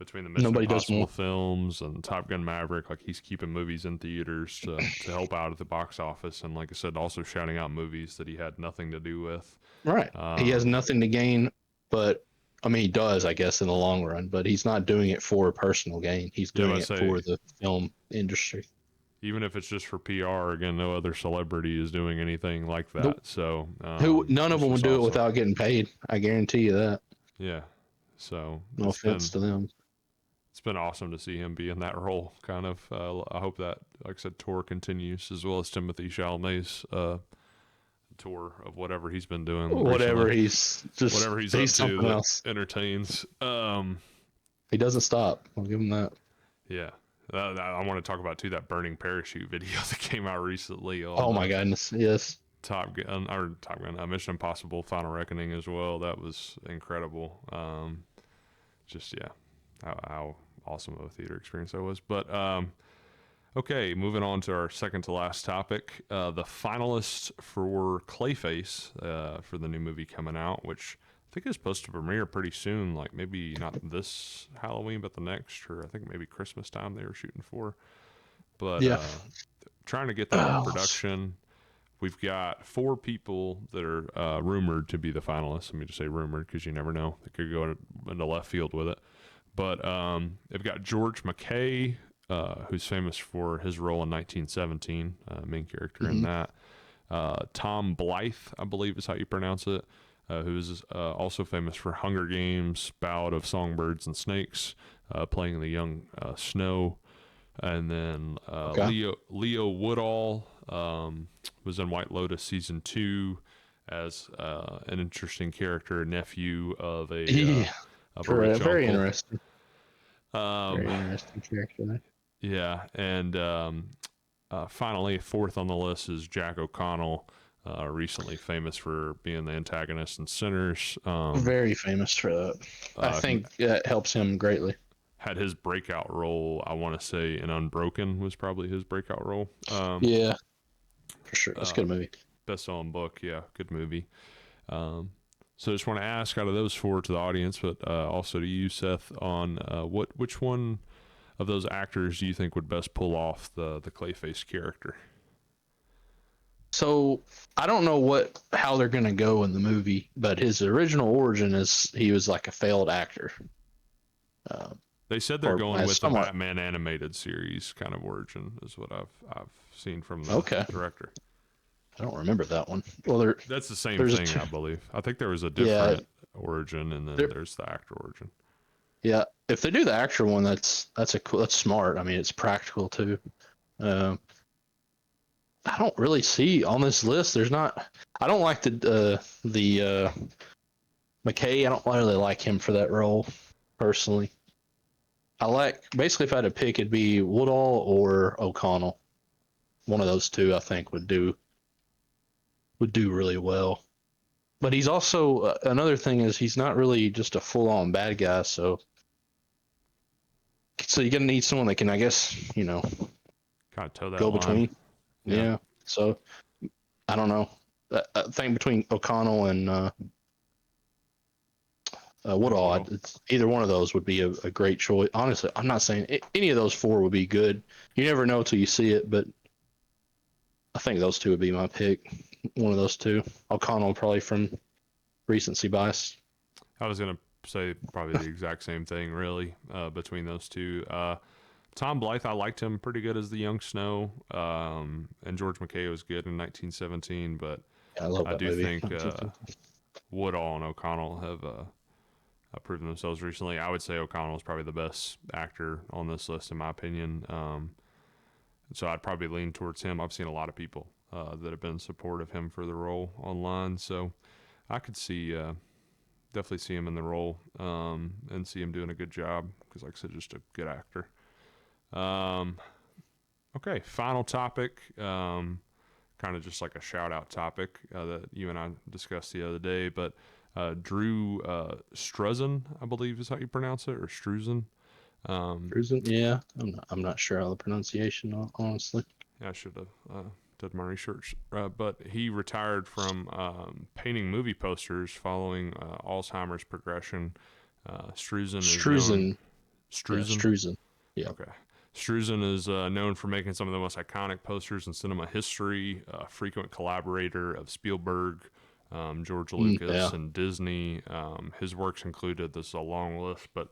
between the Mission Nobody does Impossible more. films and Top Gun Maverick, like he's keeping movies in theaters to help out at the box office, and like I said, also shouting out movies that he had nothing to do with. Right. He has nothing to gain, but I mean, he does, I guess, in the long run. But he's not doing it for personal gain. He's Yeah, doing I it say for the film industry. even if it's just for PR, again, no other celebrity is doing anything like Nope. that. So None of it's them would just do it awesome. without getting paid. I guarantee you that. Yeah. So No offense to them. it's been awesome to see him be in that role. Kind of. I hope that, like I said, tour continues, as well as Timothy Chalamet's tour of whatever he's been doing Whatever recently. he's Whatever he's up to something that else. entertains. He doesn't stop. I'll give him that. Yeah. I want to talk about too that burning parachute video that came out recently on Oh my goodness, yes. Top Gun, Mission Impossible: Final Reckoning as well. That was incredible. Just yeah, how awesome of a theater experience that was. But okay, moving on to our second to last topic, the finalists for Clayface for the new movie coming out, which I think is supposed to premiere pretty soon, like maybe not this Halloween, but the next, or I think maybe Christmas time they were shooting for. But Yeah. trying to get that in production. We've got 4 people that are rumored to be the finalists. Let me just say rumored because you never know. They could go into left field with it. But they've got George McKay, who's famous for his role in 1917, main character in that. Tom Blythe, I believe is how you pronounce it, who's also famous for Hunger Games, Ballad of Songbirds and Snakes, playing the young Snow. And then Leo Woodall was in White Lotus season 2 as an interesting character, nephew of a rich Very uncle. interesting. Very interesting character there. Yeah, and finally, 4th on the list is Jack O'Connell, recently famous for being the antagonist in Sinners. Very famous for that. I think that helps him greatly. Had his breakout role, I want to say, in Unbroken was probably his breakout role. Yeah, for sure. That's a good movie. Best-selling book, yeah, good movie. So I just want to ask out of those 4 to the audience, but also to you, Seth, on which one of those actors do you think would best pull off the Clayface character? So I don't know how they're gonna go in the movie, but his original origin is he was like a failed actor. They said they're going with the somewhat Batman animated series kind of origin, is what I've seen from the director. I don't remember that one. Well, that's the same thing, I believe. I think there was a different origin, and then there's the actor origin. Yeah, if they do the actor one, that's smart. I mean, it's practical too. I don't really see on this list. There's not. I don't like the McKay. I don't really like him for that role, personally. I like basically if I had to pick, it'd be Woodall or O'Connell. One of those two, I think, would do really well. But he's also another thing is he's not really just a full on bad guy. So you're gonna need someone that can, I guess, kind of toe that go line. between. Yeah. So I don't know. I think between O'Connell and Woodall, either one of those would be a great choice. Honestly, I'm not saying any of those 4 would be good. You never know till you see it, but I think those 2 would be my pick. One of those 2. O'Connell probably from recency bias. I was gonna say probably the exact same thing, really, between those 2. Tom Blythe, I liked him pretty good as the young Snow, and George McKay was good in 1917, but I do think Woodall and O'Connell have proven themselves recently. I would say O'Connell is probably the best actor on this list, in my opinion. So I'd probably lean towards him. I've seen a lot of people that have been supportive of him for the role online, so I could definitely see him in the role and see him doing a good job because, like I said, just a good actor. Okay, final topic. Kind of just like a shout out topic that you and I discussed the other day, but Drew Struzan, I believe is how you pronounce it, or Struzan. Struzan, yeah, I'm not sure how the pronunciation, honestly. Yeah, I should have did my research, but he retired from painting movie posters following Alzheimer's progression. Struzan Struzen? Struzen. Yeah. Okay. Struzen is known for making some of the most iconic posters in cinema history, frequent collaborator of Spielberg, George Lucas, Yeah. and Disney. His works included, this is a long list, but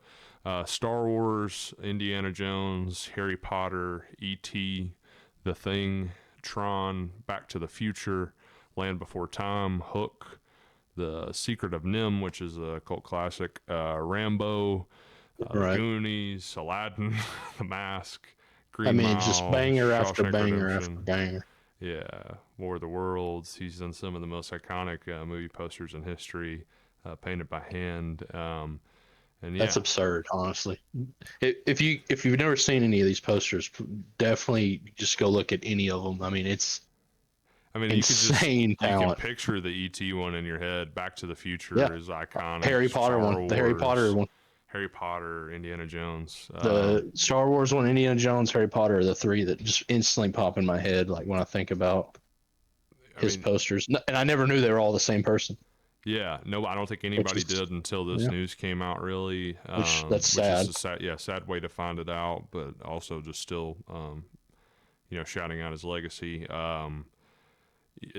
Star Wars, Indiana Jones, Harry Potter, E.T., The Thing, Tron, Back to the Future, Land Before Time, Hook, The Secret of Nim, which is a cult classic, Rambo, The Right. Goonies, Aladdin, The Mask, I Green mean, just Mile, banger after Shawshank banger after Redemption, banger. yeah, War of the Worlds. He's done some of the most iconic movie posters in history, painted by hand. And That's yeah, absurd, honestly. If you've never seen any of these posters, definitely just go look at any of them. I mean, it's I mean, insane you can talent. picture the ET one in your head. Back to the Yeah, Future is iconic. Harry Potter Star one, the Harry Potter Wars, one, Harry Potter, Indiana Jones. the Star Wars one, Indiana Jones, Harry Potter are the three that just instantly pop in my head. Like when I think about I his mean, posters, and I never knew they were all the same person. yeah, no, I don't think Which anybody is did until this yeah, news came out. Really, which that's which is sad. a sad way to find it out, but also just still, shouting out his legacy.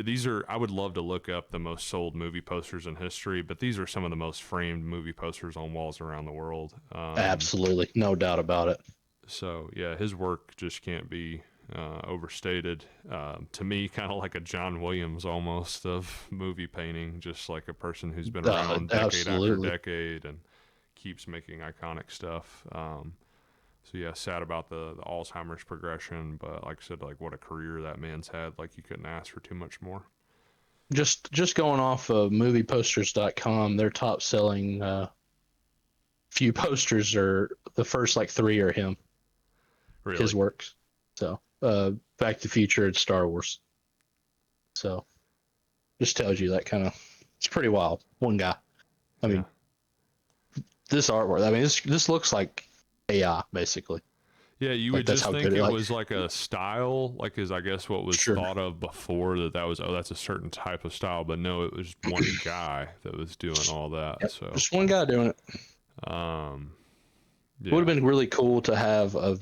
These are, I would love to look up the most sold movie posters in history, but these are some of the most framed movie posters on walls around the world. Absolutely, no doubt about it. So yeah, his work just can't be overstated. To me, kind of like a John Williams almost of movie painting, just like a person who's been around decade after Absolutely. decade and keeps making iconic stuff. So yeah, sad about the Alzheimer's progression, but like I said, like what a career that man's had. Like you couldn't ask for too much more. Just going off of movieposters.com, their top selling few posters are the first like three are his Really? works. So Back to the Future and Star Wars. So just tells you that kind of it's pretty wild. One guy. I Yeah. mean, this artwork. I mean, this looks like AI basically. Yeah, you Like would that's just how think good it like. was like a style, like is I guess what was Sure. thought of before that was, oh, that's a certain type of style, but no, it was one guy that was doing all that. Yep. So, Just one guy doing it. um, It would have yeah, been really cool to have a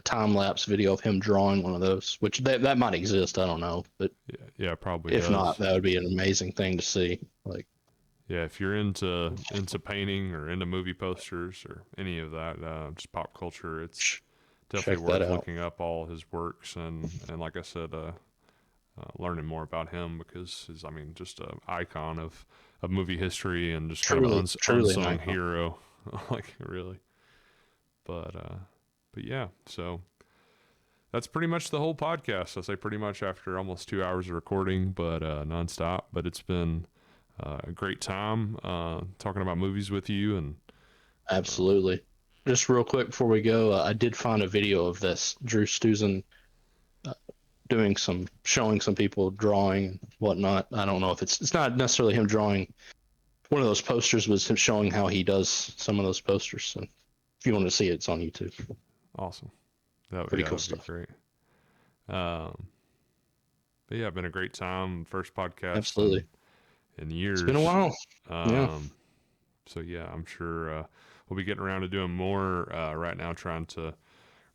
time lapse video of him drawing one of those, which that might exist. I don't know, but yeah, probably if not, does. that would be an amazing thing to see. Like, Yeah, if you're into painting or into movie posters or any of that, just pop culture, it's check definitely that worth out. looking up all his works and like I said, learning more about him because he's, I mean, just an icon of movie history and just kind of an Truly an unsung icon. hero, like really. But yeah, so that's pretty much the whole podcast. I say pretty much after almost 2 hours of recording, but nonstop. But it's been a great time talking about movies with you. And Absolutely. Just real quick before we go, I did find a video of this Drew Stuzen uh, showing some people drawing and whatnot. I don't know if it's not necessarily him drawing. One of those posters was him showing how he does some of those posters. So if you want to see it, it's on YouTube. awesome, Pretty cool that'd be stuff. great. Um, but yeah, been a great time. First podcast Absolutely. in It's been a years. while. Yeah. So yeah, I'm sure we'll be getting around to doing more right now. Trying to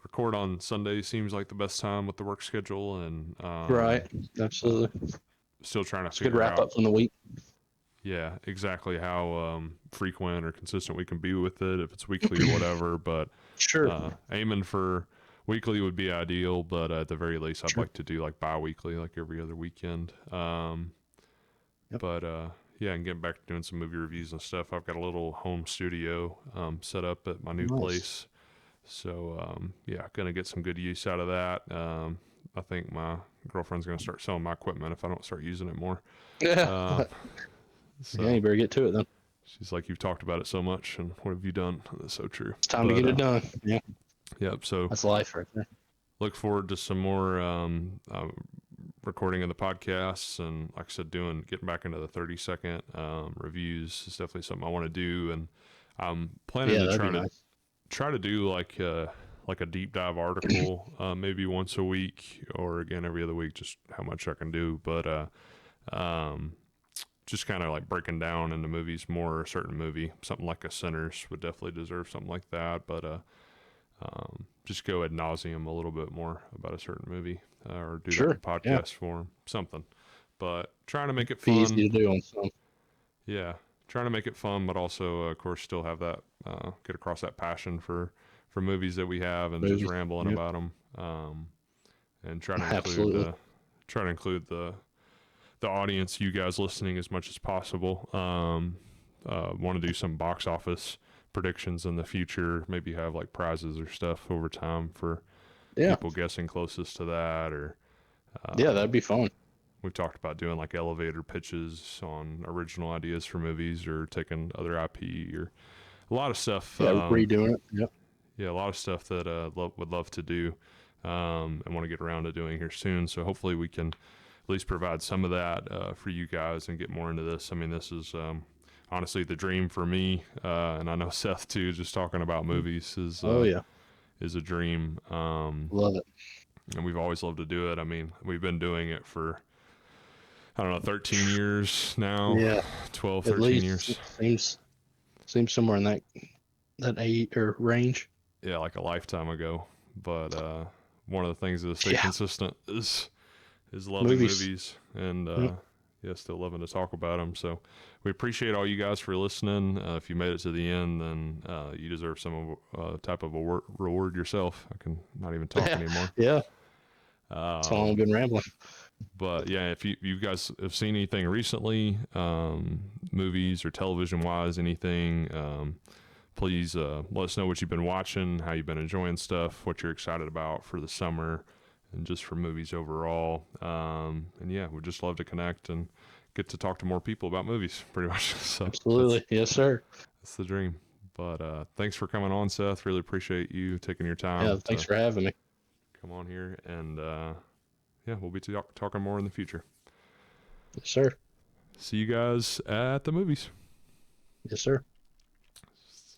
record on Sunday seems like the best time with the work schedule, and Right. uh, Absolutely. still trying to It's a good figure wrap out, up from the week. yeah, exactly how frequent or consistent we can be with it, if it's weekly or whatever. But Sure. aiming for weekly would be ideal, but at the very least, I'd Sure. like to do like bi-weekly, like every other weekend. Yep. But yeah, and getting back to doing some movie reviews and stuff. I've got a little home studio set up at my new Nice. place. So yeah, gonna get some good use out of that. I think my girlfriend's gonna start selling my equipment if I don't start using it more. Yeah. Um, Yeah, you so better get to it then. she's like, "You've talked about it so much, and what have you done?" That's so true. It's time to But get it done. Yeah. yep. So That's life right there. look forward to some more recording of the podcasts, and like I said, getting back into the 30-second reviews is definitely something I want to do, and I'm planning Yeah, to that'd be nice. try to do like a deep dive article, maybe once a week or again every other week, just how much I can do. But just kind of like breaking down into movies more, a certain movie, something like a Sinners would definitely deserve something like that. But just go ad nauseum a little bit more about a certain movie, or do that in Sure. Yeah. podcast form, something. But trying to make it Be fun. easy to do on some. Yeah, trying to make it fun, but also, of course, still have that get across that passion for movies that we have, and just Movies. rambling Yep. about them, and Absolutely. try to include the audience, you guys listening, as much as possible. Want to do some box office predictions in the future, maybe have like prizes or stuff over time for Yeah. people guessing closest to that, or Yeah, uh, that'd be fun. we've talked about doing like elevator pitches on original ideas for movies, or taking other IP, or a lot of stuff. Yeah, redoing it. Yep. Yeah, a lot of stuff that would love to do, and want to get around to doing here soon. So hopefully we can at least provide some of that for you guys and get more into this. I mean, this is honestly the dream for me, and I know Seth too. Just talking about movies Oh yeah. is a dream, Love it. and we've always loved to do it. I mean, we've been doing it for, I don't know, 13 years now, Yeah. 12, At 13 least years. seems somewhere in that age or range. Yeah, like a lifetime ago. But one of the things to stay Yeah. consistent is loving Movies. movies, and Yep. yeah, still loving to talk about them. So we appreciate all you guys for listening. If you made it to the end, then you deserve some type of a reward yourself. I can not even talk anymore. Yeah. That's how long I've been rambling. But yeah, if you guys have seen anything recently, movies or television wise, anything, please let us know what you've been watching, how you've been enjoying stuff, what you're excited about for the summer, and just for movies overall. And yeah, we'd just love to connect and get to talk to more people about movies, pretty much. So Absolutely. Yes, sir. that's the dream. But thanks for coming on, Seth. Really appreciate you taking your Yeah. time Thanks to for having me. come on here. And yeah, we'll be talking more in the future. Yes, sir. See you guys at the movies. Yes, sir.